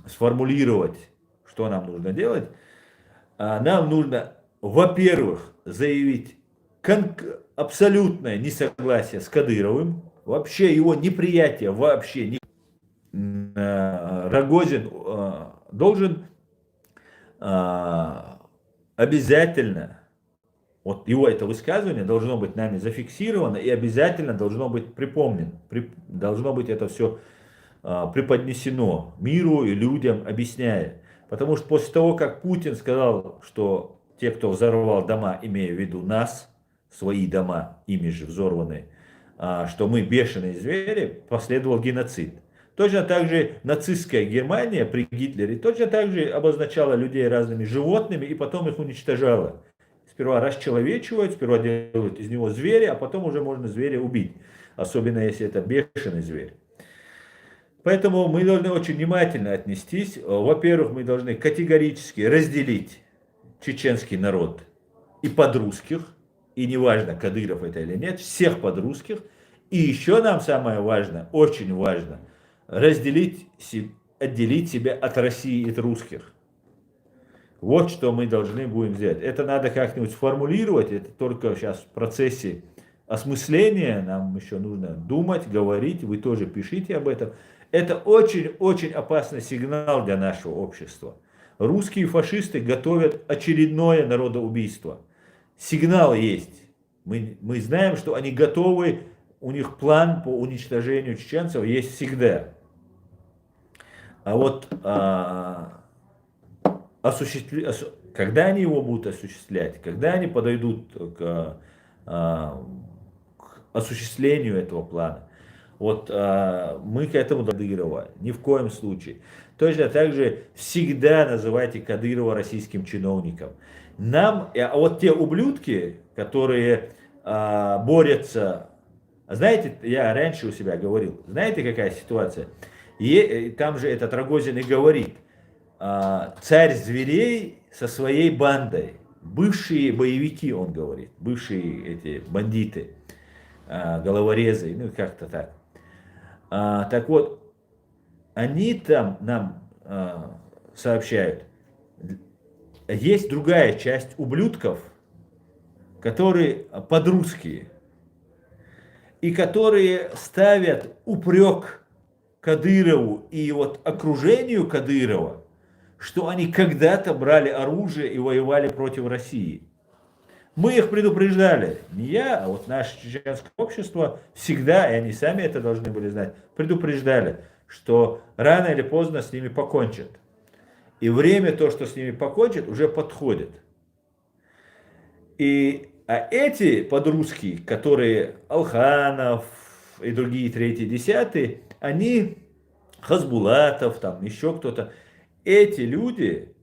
сформулировать, что нам нужно делать, нам нужно, во-первых, заявить абсолютное несогласие с Кадыровым, вообще его неприятие, вообще. Рогозин должен обязательно, вот его это высказывание должно быть нами зафиксировано и обязательно должно быть припомнено, должно быть это все преподнесено миру и людям, объясняя. Потому что после того, как Путин сказал, что те, кто взорвал дома, имея в виду нас, свои дома, ими же взорванные, что мы бешеные звери, последовал геноцид. Точно так же нацистская Германия при Гитлере точно так же обозначала людей разными животными и потом их уничтожала. Сперва расчеловечивают, сперва делают из него зверя, а потом уже можно зверя убить. Особенно если это бешеный зверь. Поэтому мы должны очень внимательно отнестись. Во-первых, мы должны категорически разделить чеченский народ и подрусских, и неважно, Кадыров это или нет, всех подрусских. И еще нам самое важное, очень важно, отделить себя от России и от русских. Вот что мы должны будем сделать. Это надо как-нибудь сформулировать, это только сейчас в процессе осмысления, нам еще нужно думать, говорить, вы тоже пишите об этом. Это очень-очень опасный сигнал для нашего общества. Русские фашисты готовят очередное народоубийство. Сигнал есть. Мы знаем, что они готовы, у них план по уничтожению чеченцев есть всегда. А вот когда они его будут осуществлять, когда они подойдут к осуществлению этого плана, вот мы к этому Кадырова ни в коем случае. Точно так же всегда называйте Кадырова российским чиновником. А вот те ублюдки, которые борются, знаете, я раньше у себя говорил, знаете какая ситуация? И там же этот Рогозин и говорит, царь зверей со своей бандой, бывшие боевики, он говорит, бывшие эти бандиты, головорезы, ну как-то так. Так вот, они там нам сообщают, есть другая часть ублюдков, которые подрусские, и которые ставят упрек Кадырову и вот окружению Кадырова, что они когда-то брали оружие и воевали против России. Мы их предупреждали, не я, а вот наше чеченское общество всегда, и они сами это должны были знать, предупреждали, что рано или поздно с ними покончат. И время то, что с ними покончат, уже подходит. А эти подрусские, которые Алханов и другие третьи, десятые, они, Хасбулатов, там еще кто-то, эти люди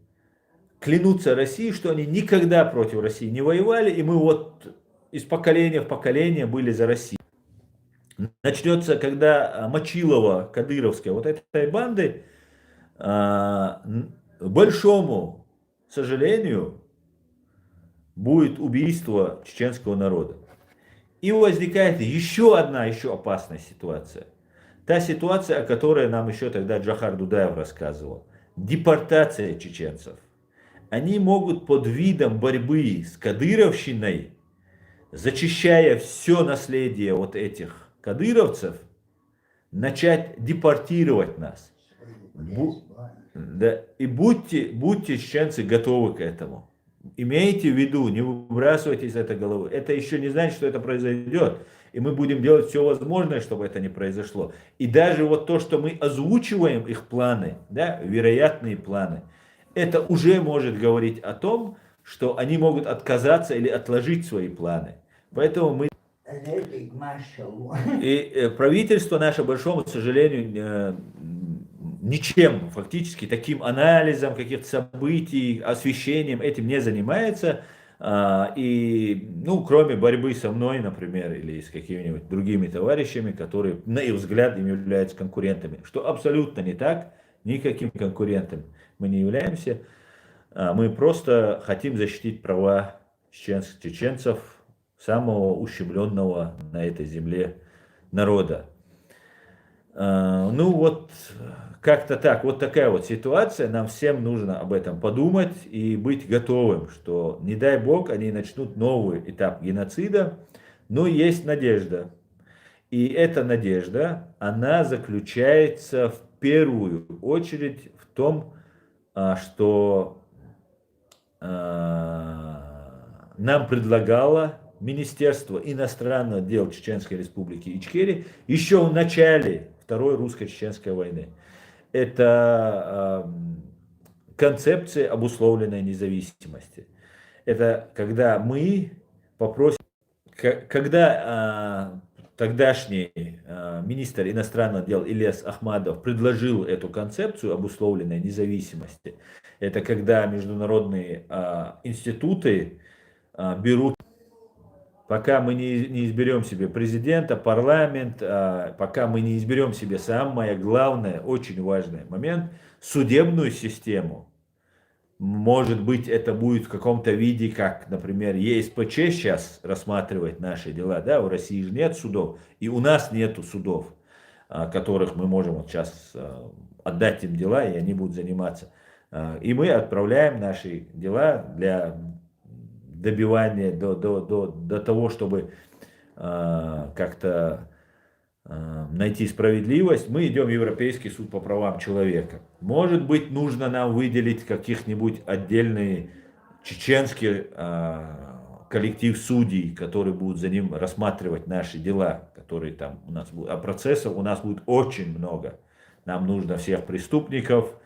клянутся России, что они никогда против России не воевали, и мы вот из поколения в поколение были за Россию. Начнется, когда Мочилова, кадыровская, вот этой банды, большому сожалению, будет убийство чеченского народа. И возникает еще опасная ситуация. Та ситуация, о которой нам еще тогда Джохар Дудаев рассказывал. Депортация чеченцев. Они могут под видом борьбы с кадыровщиной, зачищая все наследие вот этих кадыровцев, начать депортировать нас. Да, и будьте, чеченцы, готовы к этому. Имейте в виду, не выбрасывайтесь из этой головы. Это еще не значит, что это произойдет. И мы будем делать все возможное, чтобы это не произошло. И даже вот то, что мы озвучиваем их планы, да, вероятные планы, это уже может говорить о том, что они могут отказаться или отложить свои планы. Поэтому мы... И правительство наше, большому сожалению, ничем фактически, таким анализом каких-то событий, освещением этим не занимается. И, ну, кроме борьбы со мной, например, или с какими-нибудь другими товарищами, которые, на их взгляд, им являются конкурентами, что абсолютно не так, никаким конкурентом мы не являемся. Мы просто хотим защитить права чеченцев, самого ущемленного на этой земле народа. Ну вот, как-то так, вот такая вот ситуация, нам всем нужно об этом подумать и быть готовым, что, не дай бог, они начнут новый этап геноцида, но есть надежда. И эта надежда, она заключается в первую очередь в том, что нам предлагало Министерство иностранных дел Чеченской Республики Ичкерия еще в начале Второй русско-чеченской войны. Это концепция обусловленной независимости. Это когда мы попросим, когда тогдашний министр иностранных дел Ильяс Ахмадов предложил эту концепцию обусловленной независимости, это когда международные институты берут, пока мы не изберем себе президента, парламент, пока мы не изберем себе самое главное, очень важный момент, судебную систему. Может быть, это будет в каком-то виде, как, например, ЕСПЧ сейчас рассматривает наши дела, да, у России же нет судов, и у нас нету судов, которых мы можем вот сейчас отдать им дела, и они будут заниматься. И мы отправляем наши дела для добивания до того, чтобы как-то найти справедливость, мы идем в Европейский суд по правам человека. Может быть, нужно нам выделить каких-нибудь отдельный чеченский коллектив судей, которые будут за ним рассматривать наши дела, которые там у нас будут. А процессов у нас будет очень много. Нам нужно всех преступников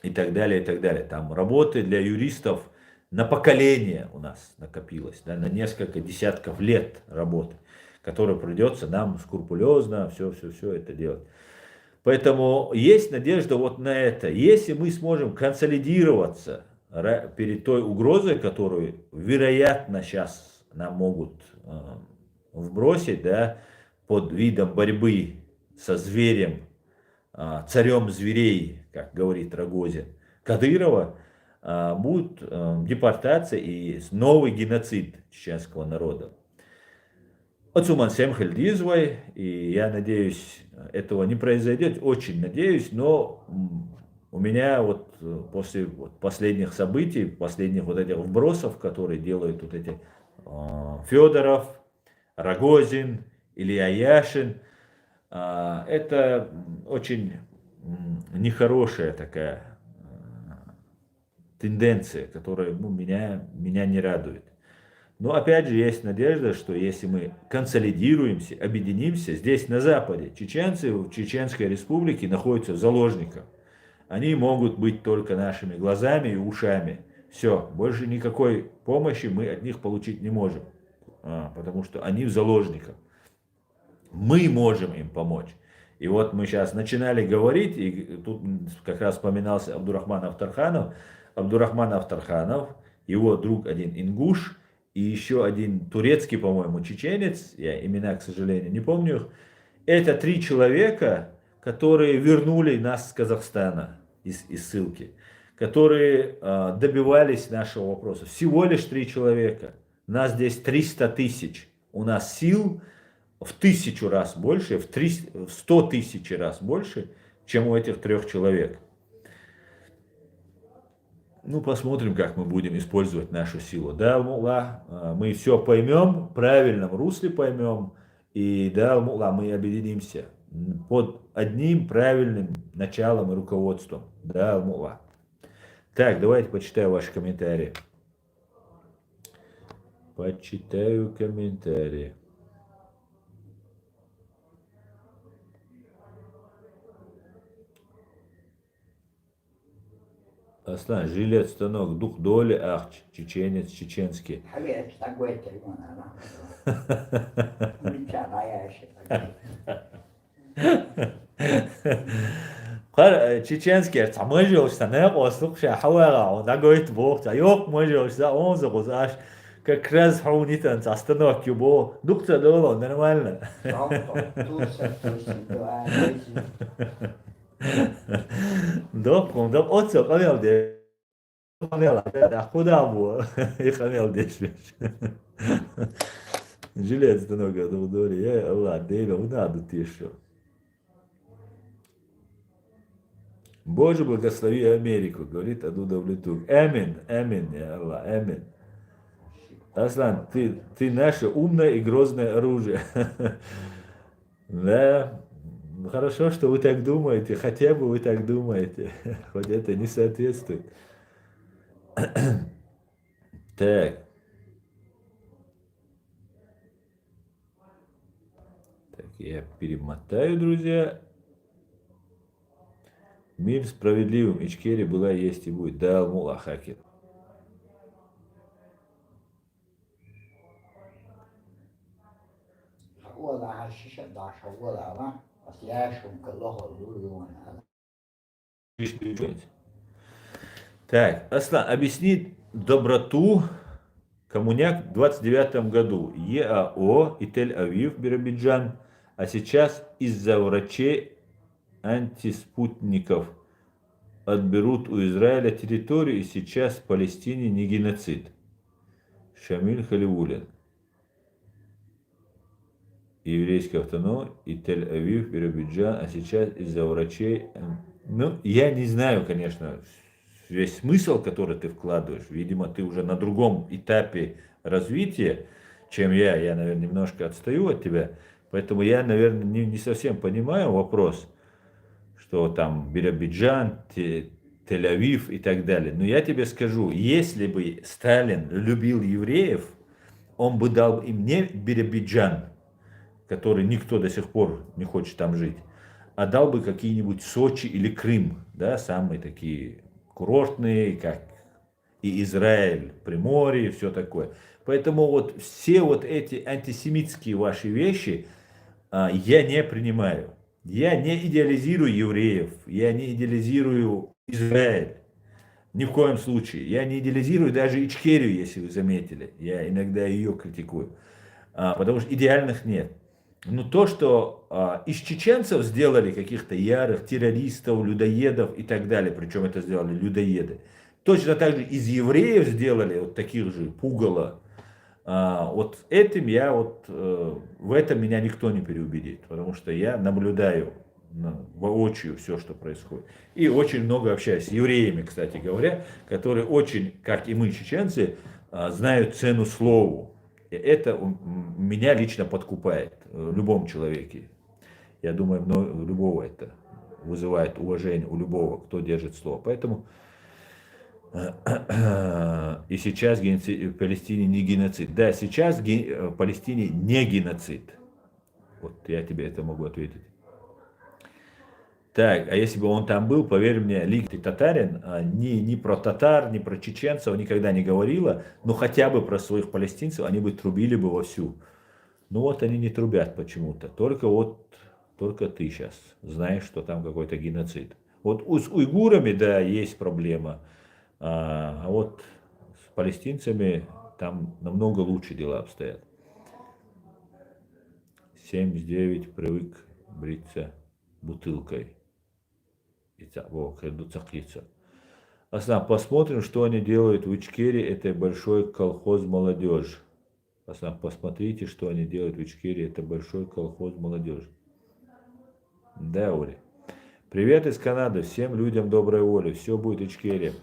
и так далее, и так далее. Там работы для юристов на поколение у нас накопилось, да, на несколько десятков лет работы, которую придется нам скрупулезно все это делать. Поэтому есть надежда вот на это. Если мы сможем консолидироваться перед той угрозой, которую, вероятно, сейчас нам могут вбросить, да, под видом борьбы со зверем, царем зверей, как говорит Рогозин, Кадырова, будет депортация и новый геноцид чеченского народа. Отсуман Семхель Дизвай, и я надеюсь, этого не произойдет, очень надеюсь, но у меня вот после последних событий, последних вот этих вбросов, которые делают вот эти Федоров, Рогозин, Илья Яшин, это очень нехорошая такая тенденция, которая меня не радует. Но опять же есть надежда, что если мы консолидируемся, объединимся, здесь на Западе чеченцы в Чеченской Республике находятся в заложниках. Они могут быть только нашими глазами и ушами. Все, больше никакой помощи мы от них получить не можем, потому что они в заложниках. Мы можем им помочь. И вот мы сейчас начинали говорить, и тут как раз вспоминался Абдурахман Авторханов. Абдурахман Авторханов, его друг один ингуш, и еще один турецкий, по-моему, чеченец, я имена, к сожалению, не помню их. Это 3 человека, которые вернули нас с Казахстана из ссылки, которые добивались нашего вопроса. Всего лишь 3 человека. Нас здесь 300 тысяч. У нас сил в 1000 раз больше, в 100 тысяч раз больше, чем у этих 3 человек. Ну, посмотрим, как мы будем использовать нашу силу. Да, Мулла, мы все поймем, в правильном русле поймем. И да, Мулла, мы объединимся под одним правильным началом и руководством. Да, Мулла. Так, давайте почитаю ваши комментарии. Почитаю комментарии. Аслан, жилет, станок, дух доли, ах, чеченец, чеченский. Чеченский, замыжился, не послушай, хавара, он говорит, Бог, yok мыжился, он загузаш, как раз хаунитан, остановки был, дуктор дало, нормально. Док, отцо, камел де, камел, а куда был, и камел дешвеш. Жилец много удори, ладно, надо ты еще. Боже, благослови Америку, говорит Адуда Влитук. Амин, амин, я Аллах, амин. Аслан, ты наше умное и грозное оружие. Да, хорошо, что вы так думаете, хотя бы вы так думаете, хоть это не соответствует. Так. Так, я перемотаю, друзья. Мир справедливым, Ичкерия была, есть и будет. Да, Мула Хакер. Так, Аслан, объясни доброту коммуняк в 29 году. ЕАО и Тель-Авив, Биробиджан, а сейчас из-за врачей антиспутников отберут у Израиля территорию, и сейчас в Палестине не геноцид. Шамиль Халивулин. Еврейская автономия и Тель-Авив, Биробиджан, а сейчас из-за врачей... Ну, я не знаю, конечно, весь смысл, который ты вкладываешь. Видимо, ты уже на другом этапе развития, чем я. Я, наверное, немножко отстаю от тебя. Поэтому я, наверное, не совсем понимаю вопрос, что там Биробиджан, Тель-Авив и так далее. Но я тебе скажу, если бы Сталин любил евреев, он бы дал им не Биробиджан, который никто до сих пор не хочет там жить, а дал бы какие-нибудь Сочи или Крым, да, самые такие курортные, как и Израиль, Приморье, все такое. Поэтому вот все вот эти антисемитские ваши вещи я не принимаю. Я не идеализирую евреев, я не идеализирую Израиль. Ни в коем случае. Я не идеализирую даже Ичкерию, если вы заметили. Я иногда ее критикую. Потому что идеальных нет. Но то, что из чеченцев сделали каких-то ярых террористов, людоедов и так далее, причем это сделали людоеды, точно так же из евреев сделали вот таких же пугало. Вот этим я в этом меня никто не переубедит, потому что я наблюдаю воочию все, что происходит. И очень много общаюсь с евреями, кстати говоря, которые очень, как и мы, чеченцы, знают цену слову. И это меня лично подкупает в любом человеке. Я думаю, у любого это вызывает уважение, у любого, кто держит слово. Поэтому и сейчас в Палестине не геноцид. Да, сейчас в Палестине не геноцид. Вот я тебе это могу ответить. Так, а если бы он там был, поверь мне, Лик, ты татарин, ни про татар, ни про чеченцев никогда не говорила, но хотя бы про своих палестинцев они бы трубили бы вовсю. Ну вот они не трубят почему-то. Только ты сейчас знаешь, что там какой-то геноцид. Вот с уйгурами, да, есть проблема. А вот с палестинцами там намного лучше дела обстоят. 79 привык бриться бутылкой. Аслан, посмотрим, что они делают в Ичкерии. Это большой колхоз молодежь. Аслан, посмотрите, что они делают в Ичкерии. Это большой колхоз молодежь. Да, Оля. Привет из Канады. Всем людям доброй воли. Все будет Ичкерия.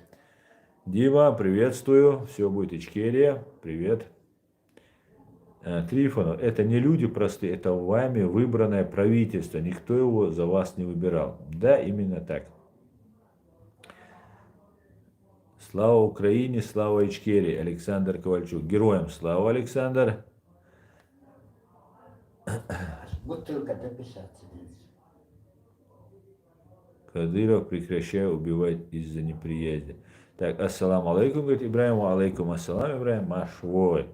Дима, приветствую. Все будет Ичкерия. Привет. Трифонов, это не люди простые, это вами выбранное правительство, никто его за вас не выбирал. Да, именно так. Слава Украине, слава Ичкерии, Александр Ковальчук. Героям слава, Александр. Бутылка дописаться. Кадыров, прекращай убивать из-за неприязни. Так, ассаламу алейкум, говорит Ибраим, алейкум ассалам, Ибраим, машвой.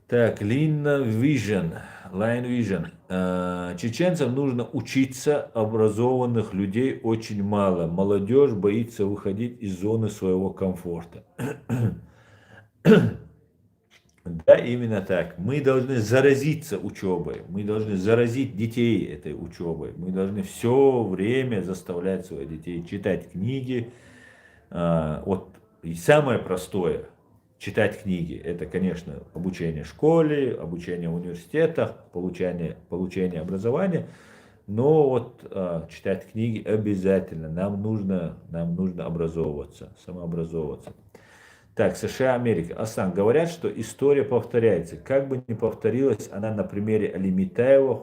Так, Линна Vision. Line Vision. Чеченцам нужно учиться, образованных людей очень мало. Молодежь боится выходить из зоны своего комфорта. Да, именно так. Мы должны заразиться учебой, мы должны заразить детей этой учебой, мы должны все время заставлять своих детей читать книги. Вот и самое простое, читать книги, это, конечно, обучение в школе, обучение в университетах, получение образования, но вот читать книги обязательно, нам нужно образовываться, самообразовываться. Так, США, Америка. Асан, говорят, что история повторяется. Как бы ни повторилась она на примере Али Митаева,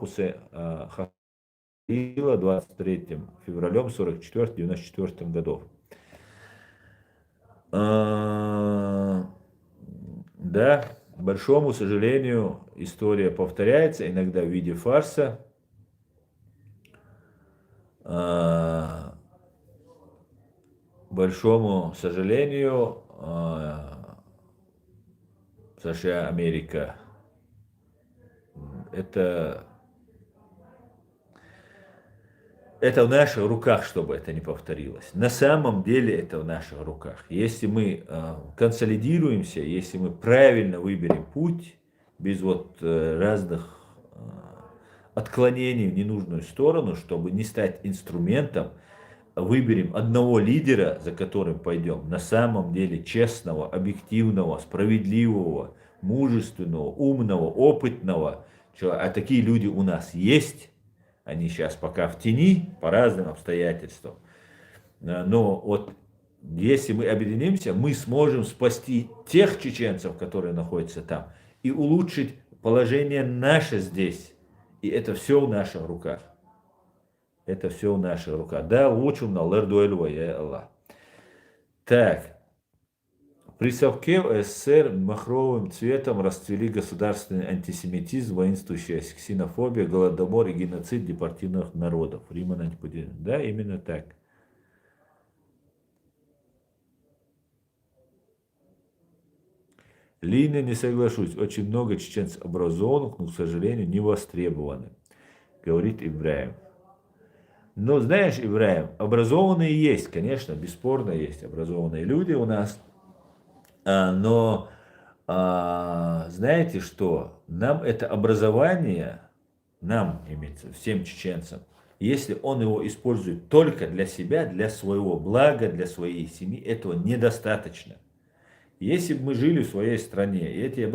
Хасила 23 февралем 44-94 годов. Да, к большому сожалению, история повторяется, иногда в виде фарса. К большому сожалению, США, Америка, это в наших руках, чтобы это не повторилось. На самом деле это в наших руках. Если мы консолидируемся, если мы правильно выберем путь, без вот разных отклонений в ненужную сторону, чтобы не стать инструментом, выберем одного лидера, за которым пойдем, на самом деле честного, объективного, справедливого, мужественного, умного, опытного. А такие люди у нас есть. Они сейчас пока в тени по разным обстоятельствам. Но вот если мы объединимся, мы сможем спасти тех чеченцев, которые находятся там, и улучшить положение наше здесь. И это все в наших руках. Это все в наших руках. Да, учим на лэрдуэльва, я Аллах. Так. При совке в СССР махровым цветом расцвели государственный антисемитизм, воинствующая ксенофобия, голодомор и геноцид депортированных народов. Риман Антипудин. Да, именно так. Лина, не соглашусь. Очень много чеченцев образованных, но, к сожалению, не востребованы, говорит Ибраим. Но знаешь, Ибраим, образованные есть, конечно, бесспорно есть образованные люди у нас. Но знаете что? Нам это образование, нам, имеется, всем чеченцам, если он его использует только для себя, для своего блага, для своей семьи, этого недостаточно. Если бы мы жили в своей стране, и эти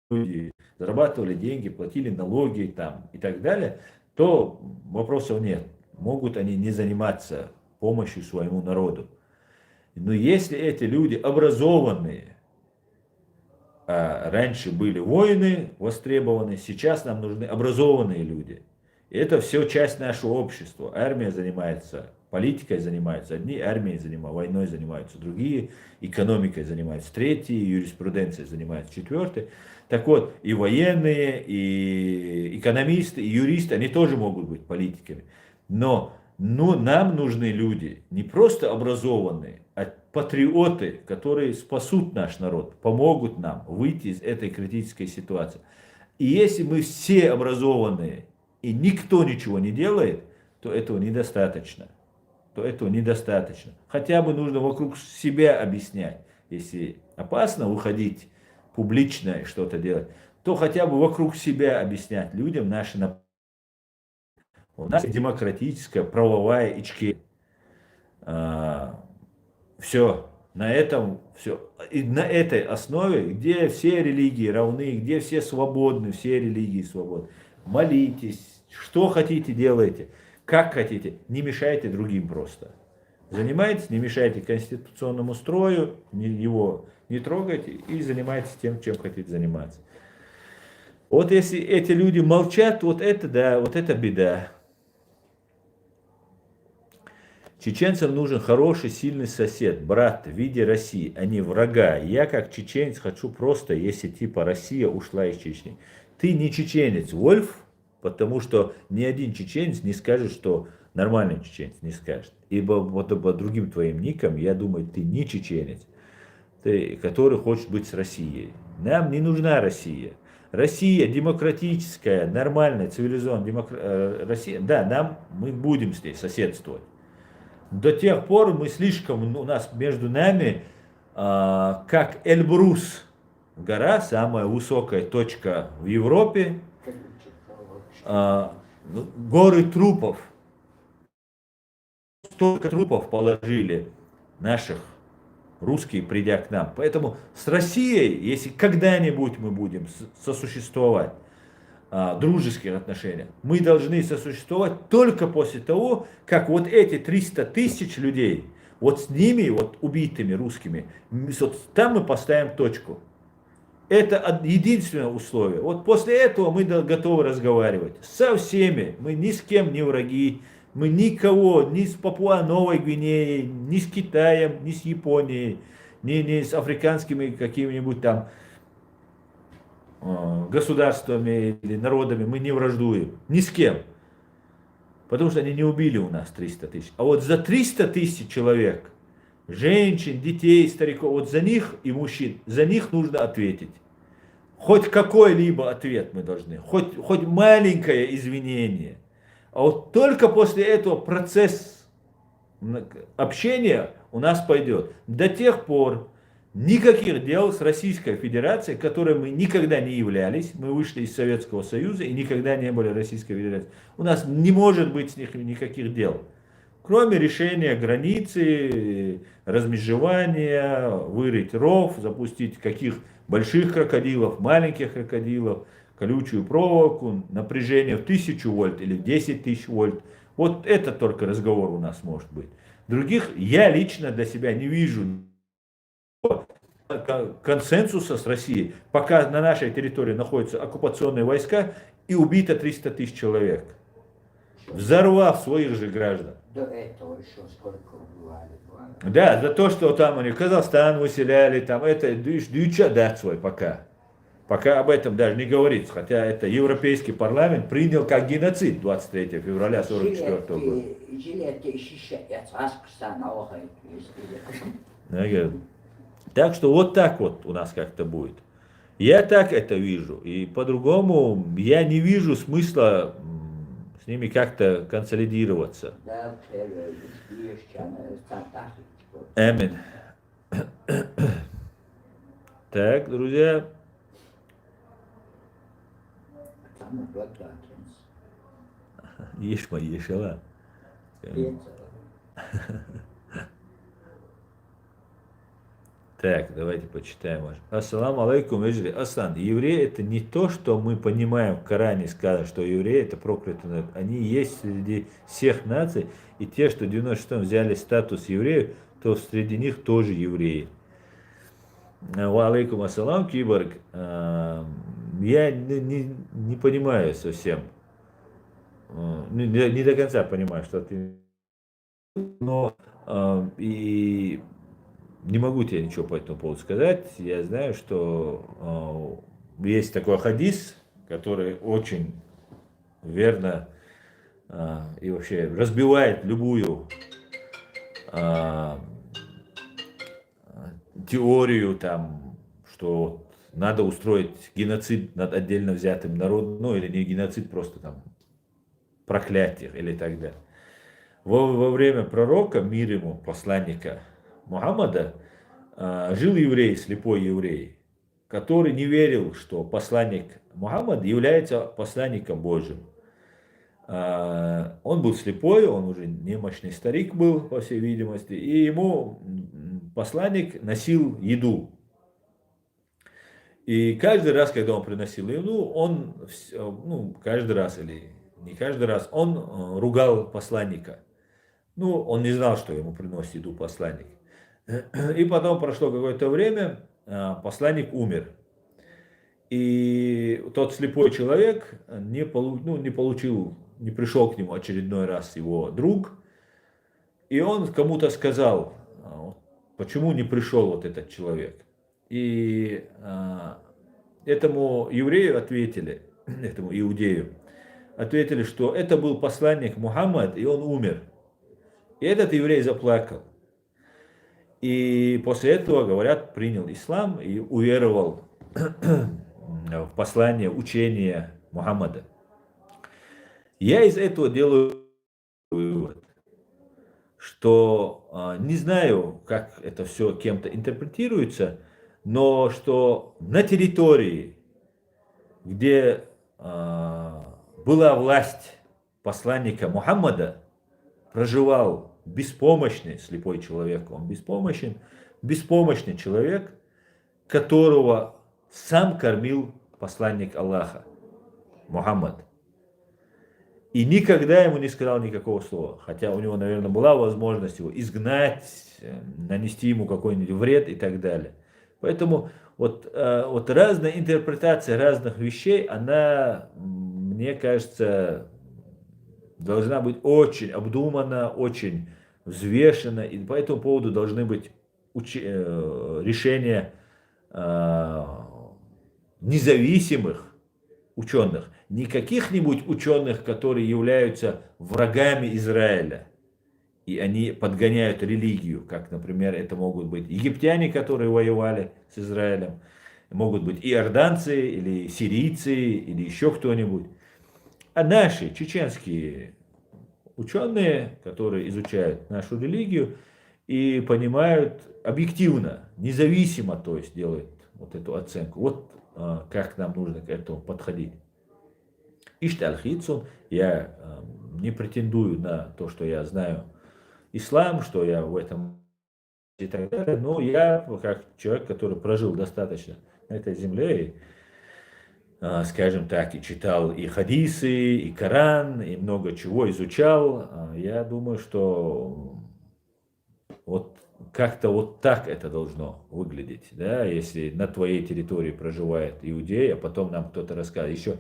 люди зарабатывали деньги, платили налоги там, и так далее, то вопросов нет. Могут они не заниматься помощью своему народу. Но если эти люди образованные, а раньше были воины востребованы, сейчас нам нужны образованные люди. И это все часть нашего общества. Армия занимается политикой, занимаются одни, армией занимаются, войной занимаются другие, экономикой занимаются третьи, юриспруденцией занимаются четвертые. Так вот, и военные, и экономисты, и юристы, они тоже могут быть политиками. Но нам нужны люди не просто образованные, а патриоты, которые спасут наш народ, помогут нам выйти из этой критической ситуации. И если мы все образованные, и никто ничего не делает, то этого недостаточно. Хотя бы нужно вокруг себя объяснять. Если опасно выходить публично и что-то делать, то хотя бы вокруг себя объяснять людям наши нападения. У нас демократическая, правовая Ичкерия. Все. На этом все. И на этой основе, где все религии равны, где все свободны, все религии свободны. Молитесь, что хотите делайте, как хотите, не мешайте другим просто. Занимайтесь, не мешайте конституционному строю, его не трогайте и занимайтесь тем, чем хотите заниматься. Вот если эти люди молчат, вот это да, вот это беда. Чеченцам нужен хороший, сильный сосед, брат в виде России, а не врага. Я как чеченец хочу просто, если типа Россия ушла из Чечни. Ты не чеченец, Вольф, потому что ни один чеченец не скажет, что нормальный чеченец не скажет. Ибо вот по другим твоим никам, я думаю, ты не чеченец, который хочет быть с Россией. Нам не нужна Россия. Россия демократическая, нормальная, цивилизованная Россия, да, мы будем с ней соседствовать. До тех пор мы слишком, у нас между нами, как Эльбрус, гора, самая высокая точка в Европе, горы трупов. Столько трупов положили наших русские, придя к нам. Поэтому с Россией, если когда-нибудь мы будем сосуществовать, дружеских отношениях, мы должны сосуществовать только после того, как вот эти 300 тысяч людей, вот с ними, вот убитыми русскими, вот там мы поставим точку. Это единственное условие. Вот после этого мы готовы разговаривать со всеми. Мы ни с кем не враги. Мы никого, ни с Папуа-Новой Гвинеей, ни с Китаем, ни с Японией, ни с африканскими какими-нибудь там государствами или народами мы не враждуем. Ни с кем. Потому что они не убили у нас 300 тысяч. А вот за 300 тысяч человек, женщин, детей, стариков, вот за них и мужчин, за них нужно ответить. Хоть какой-либо ответ мы должны, хоть маленькое извинение. А вот только после этого процесс общения у нас пойдет. До тех пор никаких дел с Российской Федерацией, которой мы никогда не являлись, мы вышли из Советского Союза и никогда не были Российской Федерацией. У нас не может быть с них никаких дел. Кроме решения границы, размежевания, вырыть ров, запустить каких больших крокодилов, маленьких крокодилов, колючую проволоку, напряжение в 1000 вольт или в 10 тысяч вольт. Вот это только разговор у нас может быть. Других я лично для себя не вижу консенсуса с Россией, пока на нашей территории находятся оккупационные войска и убито 300 тысяч человек, взорвав своих же граждан. До этого еще сколько убивали. Да, за то, что там они Казахстан выселяли, там это дюча дать свой пока. Пока об этом даже не говорится, хотя это Европейский парламент принял как геноцид 23 февраля 1944 года. Так что вот так вот у нас как-то будет. Я так это вижу. И по-другому я не вижу смысла с ними как-то консолидироваться. Аминь. Так, друзья. Ешь мои, ешала. Так, давайте почитаем. Ассаламу алейкум, Эджри. Асан, евреи это не то, что мы понимаем в Коране сказано, что евреи это проклятый народ. Они есть среди всех наций, и те, что в 96-м взяли статус евреев, то среди них тоже евреи. Ва алейкум ассалам, киборг. Я не понимаю совсем. Не до конца понимаю, что ты... Но и не могу тебе ничего по этому поводу сказать. Я знаю, что есть такой хадис, который очень верно и вообще разбивает любую теорию, там, что надо устроить геноцид над отдельно взятым народом, ну или не геноцид, просто там проклятие или так далее. Во время пророка, мир ему, посланника Мухаммада, жил еврей, слепой еврей, который не верил, что посланник Мухаммад является посланником Божьим. Он был слепой, он уже немощный старик был, по всей видимости, и ему посланник носил еду. И каждый раз, когда он приносил еду, он, каждый раз или не каждый раз, он ругал посланника. Он не знал, что ему приносит еду посланник. И потом прошло какое-то время, посланник умер. И тот слепой человек не пришел к нему очередной раз его друг. И он кому-то сказал, почему не пришел вот этот человек. И этому еврею ответили, этому иудею, ответили, что это был посланник Мухаммад, и он умер. И этот еврей заплакал. И после этого, говорят, принял ислам и уверовал в послание, учение Мухаммада. Я из этого делаю вывод, что не знаю, как это все кем-то интерпретируется, но что на территории, где была власть посланника Мухаммада, проживал беспомощный слепой человек, он беспомощный человек, которого сам кормил посланник Аллаха, Мухаммад. И никогда ему не сказал никакого слова. Хотя у него, наверное, была возможность его изгнать, нанести ему какой-нибудь вред и так далее. Поэтому вот разная интерпретация разных вещей, она, мне кажется, должна быть очень обдумана, очень взвешена. И по этому поводу должны быть решения независимых ученых, не каких-нибудь ученых, которые являются врагами Израиля, и они подгоняют религию, как, например, это могут быть египтяне, которые воевали с Израилем, могут быть иорданцы, или сирийцы, или еще кто-нибудь, а наши чеченские ученые, которые изучают нашу религию и понимают объективно, независимо, то есть делают вот эту оценку. Вот как нам нужно к этому подходить. Иштальхицум, я не претендую на то, что я знаю ислам, что я в этом и так далее, но я, как человек, который прожил достаточно на этой земле, скажем так, и читал и хадисы, и Коран, и много чего изучал, я думаю, что вот как-то вот так это должно выглядеть, да, если на твоей территории проживает иудей, а потом нам кто-то рассказывает. Еще,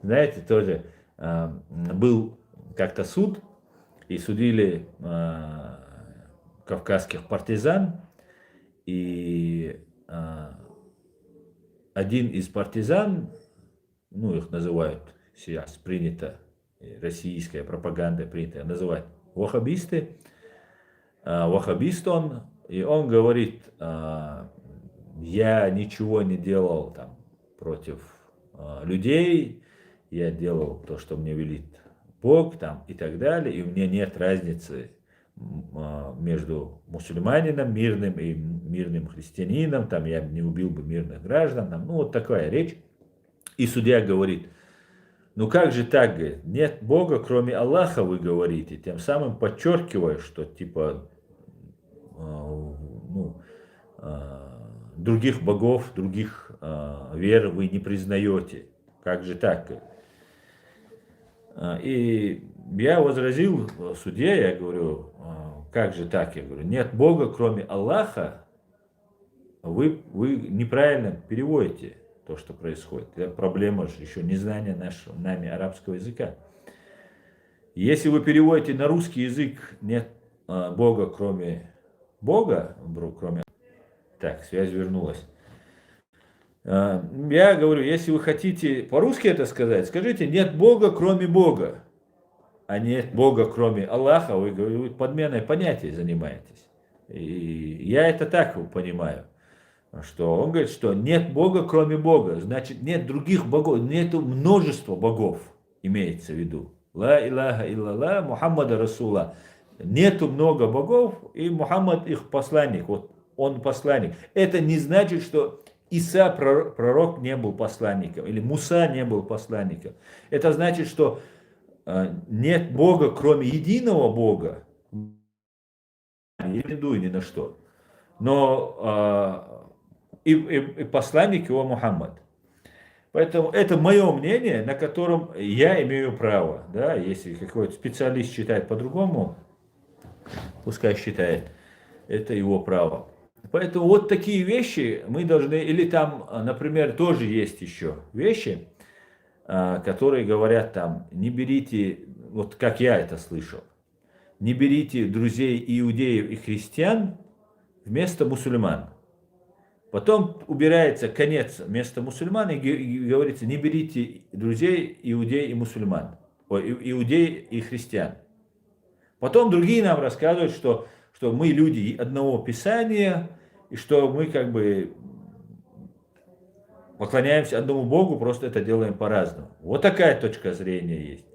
знаете, тоже был как-то суд, и судили кавказских партизан, и один из партизан, ну их называют сейчас, принято, российская пропаганда принято называть ваххабисты, ваххабист он, и он говорит, я ничего не делал там против людей, я делал то, что мне велит Бог там и так далее, и у меня нет разницы между мусульманином мирным и мирным христианином, там я не убил бы мирных граждан, там, ну вот такая речь. И судья говорит, ну как же так, говорит, нет Бога, кроме Аллаха, вы говорите, тем самым подчеркивая, что типа других богов, других вер вы не признаете. Как же так? И я возразил судье, я говорю, как же так? Я говорю, нет Бога, кроме Аллаха, вы неправильно переводите то, что происходит. Это проблема же еще незнания нами арабского языка. Если вы переводите на русский язык, нет Бога, кроме Бога, кроме... Так, связь вернулась. Я говорю, если вы хотите по-русски это сказать, скажите, нет Бога, кроме Бога. А нет Бога, кроме Аллаха, вы подменой понятий занимаетесь. И я это так понимаю, что он говорит, что нет Бога, кроме Бога, значит нет других богов, нету множества богов, имеется в виду. Ла илляха илляллах, Мухаммада Расула. Нету много богов, и Мухаммад их посланник, вот он посланник. Это не значит, что Иса, пророк, не был посланником, или Муса не был посланником. Это значит, что нет Бога, кроме единого Бога. Не претендую ни на что. Но и посланник его Мухаммад. Поэтому это мое мнение, на котором я имею право. Да? Если какой-то специалист считает по-другому, пускай считает, это его право. Поэтому вот такие вещи мы должны, или там, например, тоже есть еще вещи, которые говорят там, не берите, вот как я это слышал, не берите друзей иудеев и христиан вместо мусульман. Потом убирается конец вместо мусульман и говорится, не берите друзей иудеев и мусульман, иудеев и христиан. Потом другие нам рассказывают, что мы люди одного писания, и что мы как бы поклоняемся одному Богу, просто это делаем по-разному. Вот такая точка зрения есть.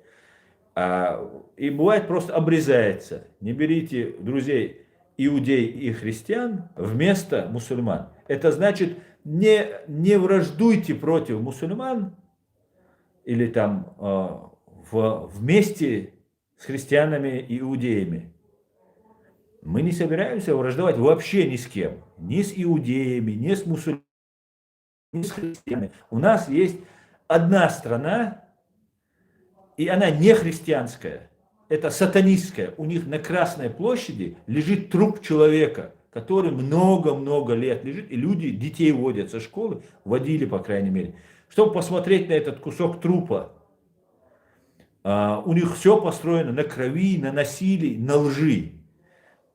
И бывает просто обрезается. Не берите друзей иудей и христиан вместо мусульман. Это значит, не враждуйте против мусульман или там вместе с христианами и иудеями. Мы не собираемся враждовать вообще ни с кем. Ни с иудеями, ни с мусульманами, ни с христианами. У нас есть одна страна, и она не христианская. Это сатанистская. У них на Красной площади лежит труп человека, который много-много лет лежит, и люди, детей водят со школы, водили, по крайней мере, чтобы посмотреть на этот кусок трупа. У них все построено на крови, на насилии, на лжи.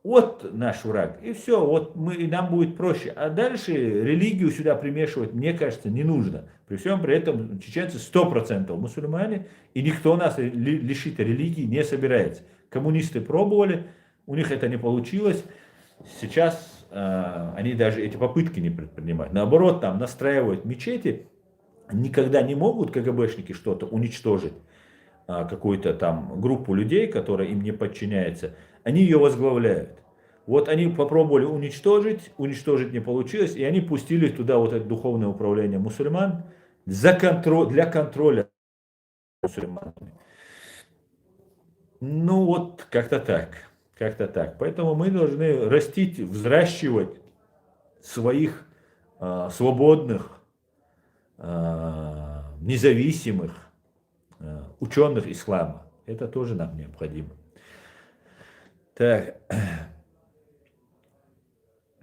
Вот наш враг. И все, вот и нам будет проще. А дальше религию сюда примешивать, мне кажется, не нужно. При всем при этом чеченцы 100% мусульмане, и никто нас лишить религии не собирается. Коммунисты пробовали, у них это не получилось. Сейчас они даже эти попытки не предпринимают. Наоборот, там настраивают мечети, никогда не могут КГБшники что-то уничтожить, какую-то там группу людей, которая им не подчиняется, они ее возглавляют. Вот они попробовали уничтожить не получилось, и они пустили туда вот это духовное управление мусульман для контроля мусульманами. Ну вот как-то так, как-то так. Поэтому мы должны растить, взращивать своих свободных, независимых ученых ислама. Это тоже нам необходимо. Так,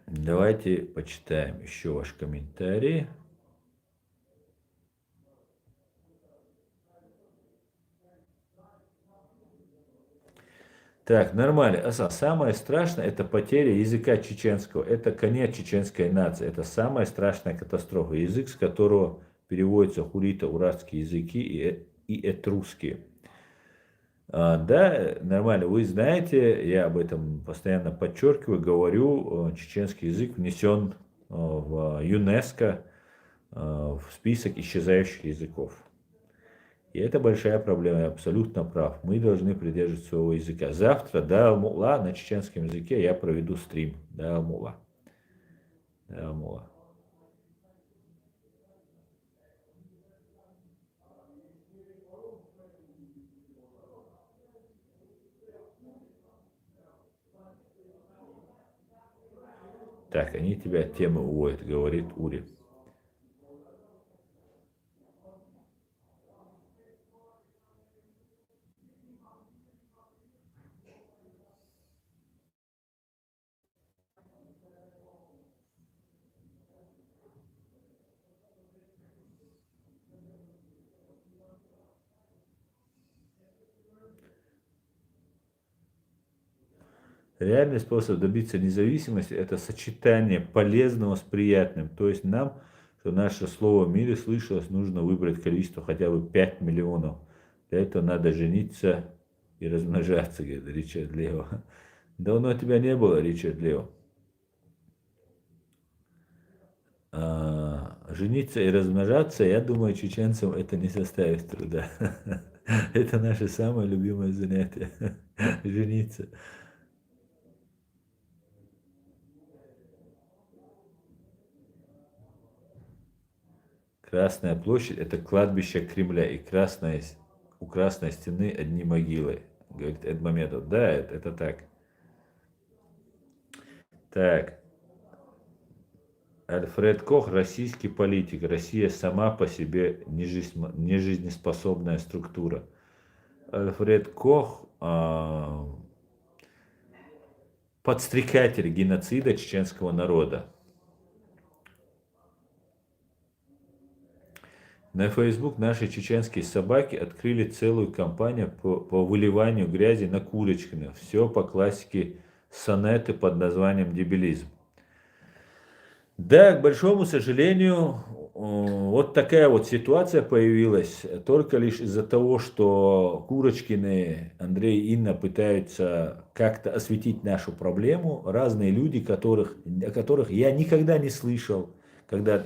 давайте почитаем еще ваш комментарий. Так, нормально. Самое страшное — это потеря языка чеченского. Это конец чеченской нации. Это самая страшная катастрофа. Язык, с которого переводятся хурито-уратские языки и этрусские. Да, нормально. Вы знаете, я об этом постоянно подчеркиваю, говорю, чеченский язык внесен в ЮНЕСКО, в список исчезающих языков. И это большая проблема, я абсолютно прав. Мы должны придерживаться своего языка. Завтра, да, мула, на чеченском языке я проведу стрим. Да, мула. Да, мула. Так, они тебя от темы уводят, говорит Ури. Реальный способ добиться независимости — это сочетание полезного с приятным. То есть нам, чтобы наше слово в мире слышалось, нужно выбрать количество хотя бы 5 миллионов. Для этого надо жениться и размножаться, говорит Ричард Лео. Давно тебя не было, Ричард Лео. Жениться и размножаться, я думаю, чеченцам это не составит труда. Это наше самое любимое занятие. Жениться. Красная площадь — это кладбище Кремля, и у Красной стены одни могилы, говорит Эдмамедов. Да, это так. Так. Альфред Кох — российский политик. Россия сама по себе нежизнеспособная структура. Альфред Кох подстрекатель геноцида чеченского народа. На Facebook наши чеченские собаки открыли целую кампанию по выливанию грязи на Курочкина. Все по классике сонеты под названием «Дебилизм». Да, к большому сожалению, вот такая вот ситуация появилась только лишь из-за того, что Курочкины, Андрей и Инна пытаются как-то осветить нашу проблему. Разные люди, о которых я никогда не слышал, когда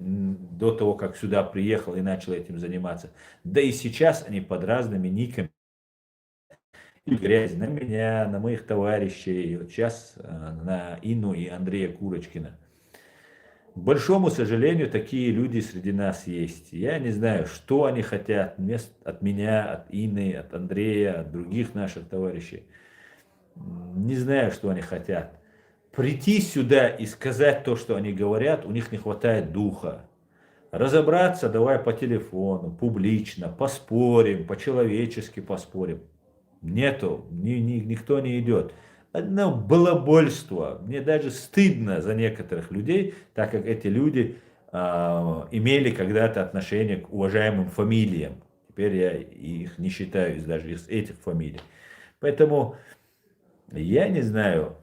до того, как сюда приехал и начал этим заниматься. Да и сейчас они под разными никами грязь на меня, на моих товарищей, вот сейчас на Инну и Андрея Курочкина. К большому сожалению, такие люди среди нас есть. Я не знаю, что они хотят от меня, от Инны, от Андрея, от других наших товарищей. Не знаю, что они хотят. Прийти сюда и сказать то, что они говорят, у них не хватает духа. Разобраться давай по телефону, публично, поспорим, по-человечески поспорим. Нету, никто не идет. Одно балабольство. Мне даже стыдно за некоторых людей, так как эти люди имели когда-то отношение к уважаемым фамилиям. Теперь я их не считаю даже из этих фамилий. Поэтому я не знаю,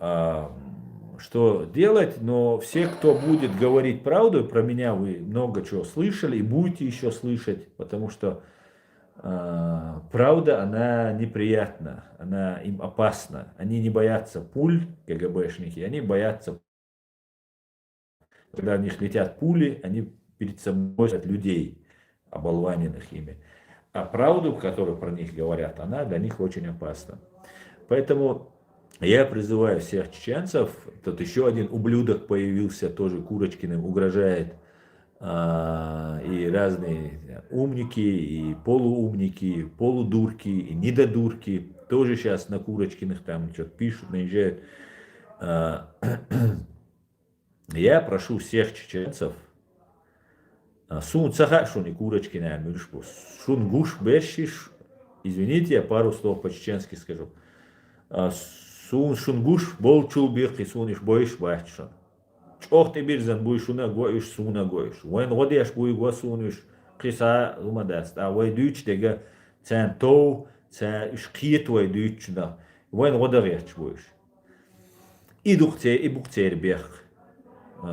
что делать, но все, кто будет говорить правду, про меня вы много чего слышали и будете еще слышать, потому что правда, она неприятна, она им опасна. Они не боятся пуль, КГБшники, они боятся, когда в них летят пули, они перед собой видят людей, оболваненных ими. А правду, которую про них говорят, она для них очень опасна. Поэтому я призываю всех чеченцев, тут еще один ублюдок появился, тоже Курочкиным, угрожает, и разные умники, и полуумники, полудурки, и недодурки, тоже сейчас на Курочкиных там что-то пишут, наезжают. Я прошу всех чеченцев, сун цаха, шуни Курочкина, шун гуш бешиш, извините, я пару слов по-чеченски скажу. Сун шунгуш бол чулбих и суниш боиш бахчан. Чохты бирзан буйшуна гоиш суна гоиш. Вайн годяш буй го суниш киса умадаст. А вай дүйч дега цан тоу, цан ишкиет вай дүйчна. Вайн годагяч буйш. И бухтер бех.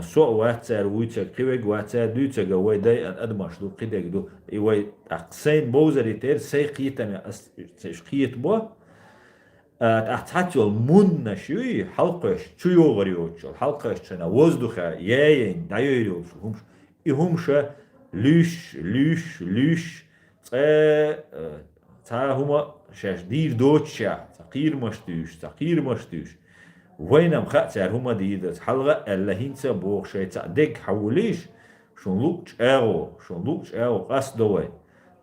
Со ватсар уйца кивег ватсар дүйца га вай дай адмаш ду кидег ду. И вай аксайн боузари тер сей киетами ишкиет бо. أحتاج المن شوي حلقش شو غريوش حلقش أنا وزدخة ياين دايروش همش ليش تا هما شش دير دوتشا تقير مشتوش وينم خاتر هما ديدت حلقة اللي هنسا بوخشة تعدك حوليش شون لوكش اغو قص دوي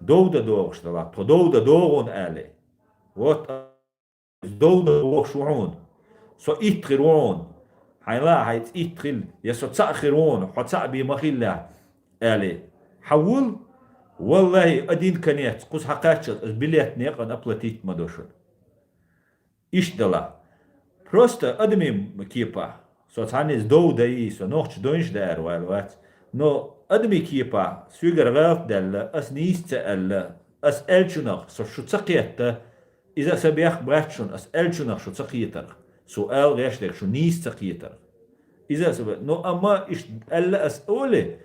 دودا دوغش دلا تدودا دوغون آلي وات دولة وشعون سو إتخرون حيلا هيت إتخل يسو تأخرون حتى بمخيلة آلي حول والله أدين كنيت قص حقاتش بليت نيقن أبلتيت مدوشن إيش دلا просто أدمي كيبا سو تانيز دو داي سو نوخش دونش دار والوات نو أدمي كيبا سويقر غاف دالا أس نيست ألا أس ألشنخ سو شو تقيت إذا سبيخ براتشون أسألشونك شو تقيتر سؤال غيشتك شو نيس تقيتر إذا سبيخ نو أما إش ألا أسأولي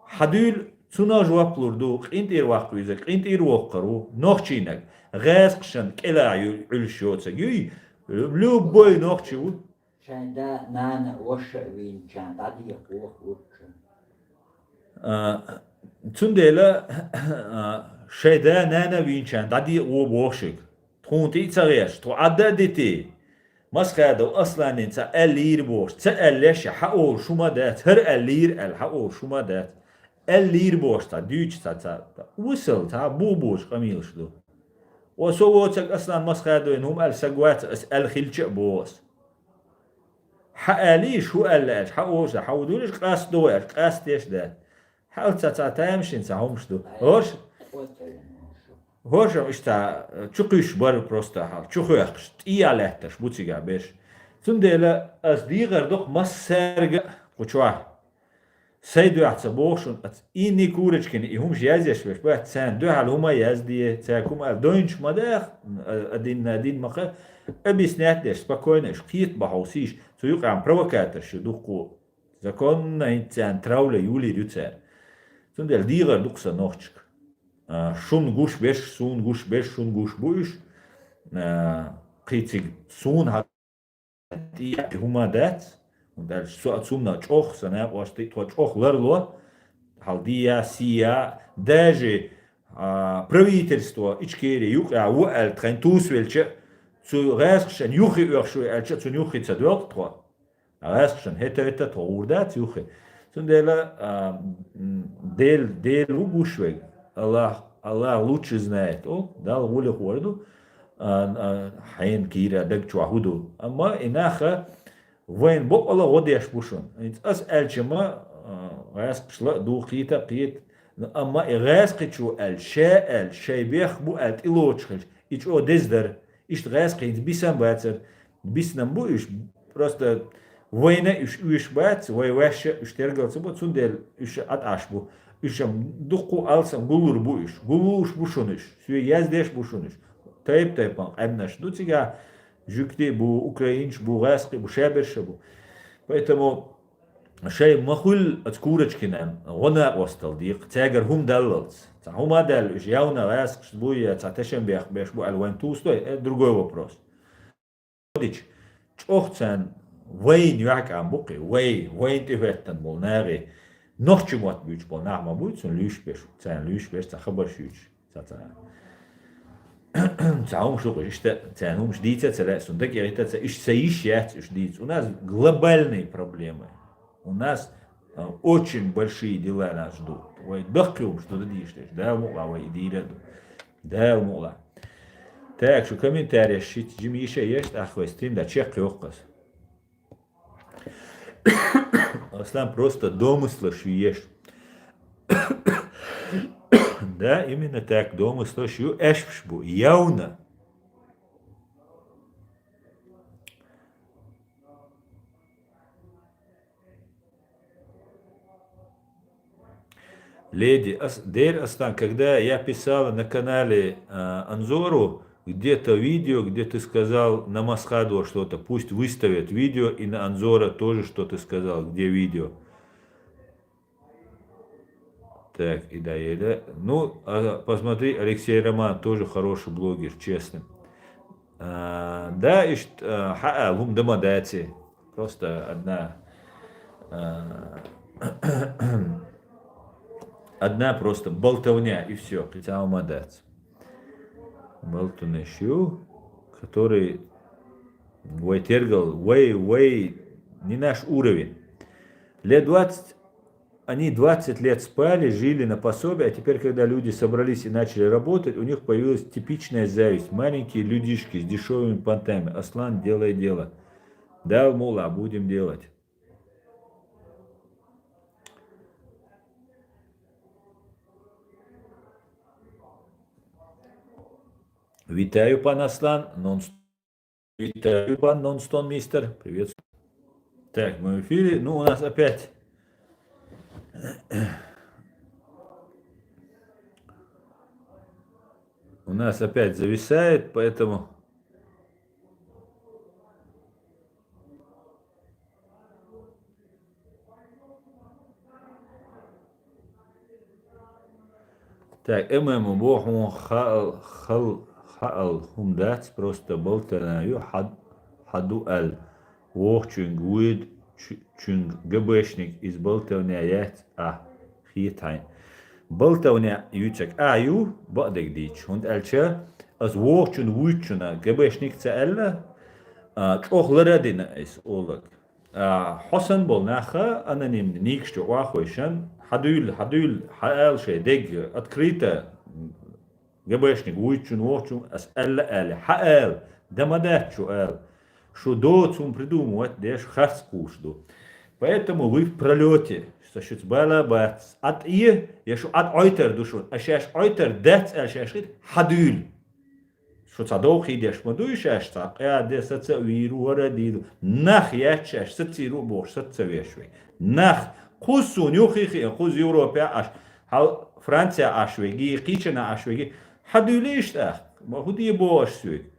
حدول تنا جواب لردوك إنت إير واقعو إذاك إنت إير واقعو نوخشينك غاسقشن كلا عيلشوتك يوي لو بوي نوخشيو شندا نان وش وين كان عادي يقوخ وش تندلا شيدا نانا وينشان دادي ووشك تونتي تغيش تو عددتي مسخادو اصلا انت اللير بوش تألش حقو شما دات هر اللير الحقو شما دات اللير بوش تا دوش تا وصل تا بوش قميل شدو وصوتك اصلا مسخادو انهم السقوات الخلش بوس حقاليش هو قالش حقوش حودولش قاصدوش قاصديش ده حاول تامشين ساهمش دو هوشم اشتا چقيش بار просто حال چخوخش تيالهتش بوتيگا بيش تندلا از ديغر دوق مسرگ قچوا سيدو احتسبوشن ات اني كورچكن يهمش يازيش بيش بات سان دو حال هما يازدي تاكم الدوينش مداخ ادين مخ ابيس ناتش спокойно шкит бахусиш суюкам провокаторш дуқу закон интсан трауле юли рюцер تندل ديغر دوقسا نوخچك شون گوش بش سون گوش بش شون گوش بوش قيتي سون هاتي هما دات Und dальше все отсюда чох, сана осты, то чох лерло, халдия, сия, даже правительство Ичкерии, юха, уэль, трентус вельче, цу рэскшен, юхи өршу, эльче, цу юхи цадвёктро, рэскшен, это тоурдат, юхи. Цундела, дель угушвег, Allah лучше знает, дал волю хорду, حين كيرا دق شواهدو أما إناخا وين بقلا وديش بوشون أسأل شما غاسق شلا دو قيتا قيت أما غاسق شو الشاء الشاي بيخبو إلوتشخش إيش أو دزدر إيش غاسق إنت بيسان باتر بيسنم بو إيش просто وين إيش بات ويواش إيش ترجع تبغى تسندل إيش أتعشبو إيش دقو ألسم قلور بو إيش قلوش بوشونش سوي يزدش بوشونش Taip, эмнаш. Ну, тебя жюкте бу украинч, бу гаски, бу шеберша бу. Поэтому шей махуль от курочки нам, она остал дик, тягер хум даллалц. Хума дал, явно гаск, бу я цатешем бях, бу альванту стой, это другой вопрос. Дич, чохцан, вейн як амбуки, вейн ты веттан бол нари, нохчу мот бюч бол нахма будет, сон люшбеш, цан люшбеш, ца хабар шюч, تعاون شغل تعاون ждите целесун так я это ищет ждите у нас глобальные проблемы у нас очень большие дела нас ждут ой дохлюм что ты дишь да мула ой идире да мула так что комментарий шить жми еще есть ахвай стрим да чек лёгкос Аслан просто домыслишь ешь Да, именно так, дома слышу, эшпшбу, явно. Леди, Дейр Астан, когда я писала на канале Анзору, где-то видео, где ты сказал на Масхаду что-то, пусть выставят видео, и на Анзора тоже что-то сказал, где видео. Так, и да. Ну, посмотри, Алексей Роман, тоже хороший блогер, честно. Да, и лум дамадати. Просто одна просто болтовня, и все, хотя умадать. Болтунещу, который вайтергал, не наш уровень. Лет 20. Они 20 лет спали, жили на пособие, а теперь, когда люди собрались и начали работать, у них появилась типичная зависть. Маленькие людишки с дешевыми понтами. Аслан, делай дело. Да, мула, будем делать. Витаю, пан Аслан. Витаю, пан Нонстон, мистер. Привет. Так, мы в эфире. Ну, у нас опять... У нас опять зависает, поэтому... Так, боху хал хумдат просто болтанаю хаду аль вохчунг уид чунг гбшник из болтавняят хитайн. Болтавня ючек аю бадек дич. Und elche as вохчун вучуна гбшник цаэлла чохларадина is олак. Хосан болнаха аноним никщо вахойшан хадюл хаэл шей дег открыто ГБшник вучун вохчун as элла эле хаэл дамадат чуэл. Что до цум придумывать, дешь харскушду. Поэтому вы в пролете, что щит балабац. От и, я шо от ойтер душу, а щаш ойтер дец, а щаш хадюль. Что цадох идешь, мадуй щаш так, я десаца виру радиду. Нах я щаш, сациру бош, сацавешвей. Нах, кусу нюхихи, куз Европе аш, Франция ашвеги, кичена ашвеги. Хадюлиш так, махуди бош свей.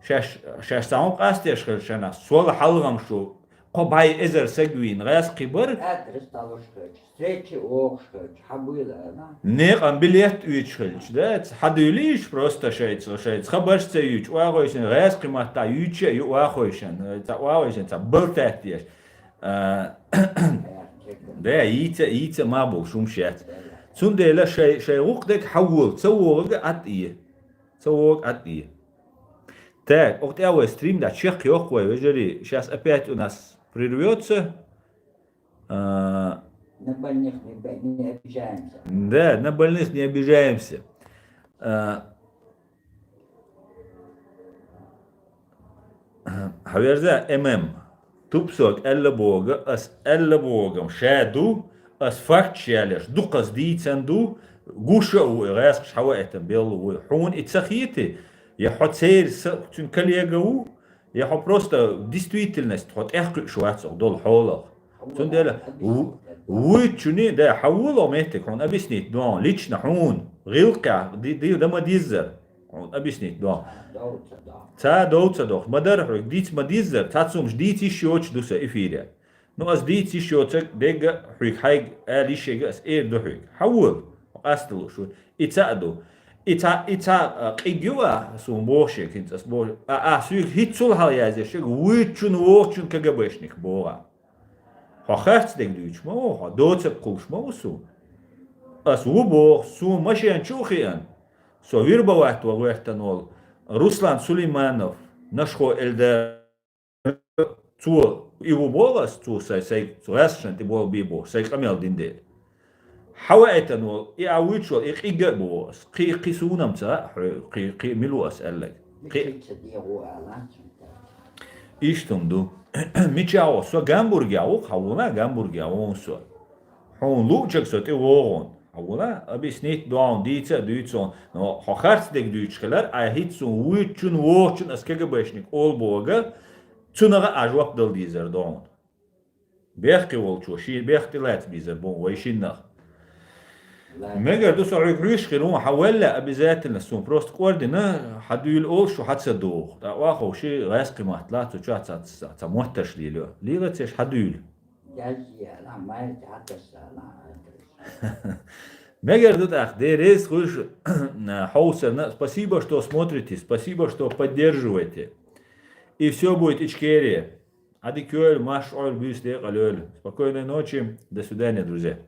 شش سام قاستش خلشنا سوال حلقم شو قبای ازر سگوین غاز قبر أدرس تلاش كج سريتشي أوش كج حبويلا أنا نيق بليت ويش خلش ده حد يليش بروستا شايت خبرش تيوش واغويشن غاز قيمة تا يوش يو واغويشن تا واغويشن تا بلتاتيش ده ييتا ما بول شمشات سندي لا شيء وقتك حول سووق عطيه Так, вот я стрим да чех ёхвай, вежери, сейчас опять у нас прервется. На больных не обижаемся. Да, на больных не обижаемся. Хаверза тупсок элла бога, ас элла богом шаду, ас факт шалеш, дукас дийцанду, гуша у раск шхаваэтам белу, хун ицахиты, я хотел тун коллегу, я просто действительность, хот эхк шуацок дол холах. Тун дела, ويتشوني ده حولوا ميتك هون أبيسنيت دون ليتشنا هون غيلقع دي دما ديزر هون أبيسنيت دون تا دوتsa doch مدار ديت ما ديزر تاتسومش ديتي شوتش دوسا إفيريا نو أس ديتي شوتش ديجا حيك هاي ليشيجا أس إير دو حيك حول أستلو شو إتساعدو إتا قيجوا سوم بوشي كنت أس بوش سويك هيتسول هاليازي شيك ويتشون ووتشون كجبشنيك بورا خاطر ديك ما دوتsa قولش ما وسو أس وبو سو ماشيان شوخيان سو ويربا واحد نول Руслан Сулейманов, нашхо эльда цу его болас цу сай цуэсшен ти бол бибо сай камел динде. Хава это но и ауичо и ига бос қи сунамца қи милуас эллэг. Иштумду. Мичао со гамбургяо хавуна гамбургяо со. Хон лучек со ти вогон. Awala abisnit down dietsa duitson no hochart deg duitschkeler a hitson wuitchun wochun as kegebeshnik ol boga tsunaga ajwap dal dizer down bехти волчу ши бехти лат дизер бон вайшинна мегер до сорик ришкину حولا ابيزاتنا سون بروست كوردنا حدول اول شو حتى دوغ دا واخو شي غاسقي محتلات وشات تا موتش ليلو ليلتش حدول جازي لا ما حتى لا Мегер дудах, дерез хуш хаусер. Спасибо, что смотрите, спасибо, что поддерживаете. И все будет ичкерия. Адикюэль, маш оль, бюсте, алюэль. Спокойной ночи. До свидания, друзья.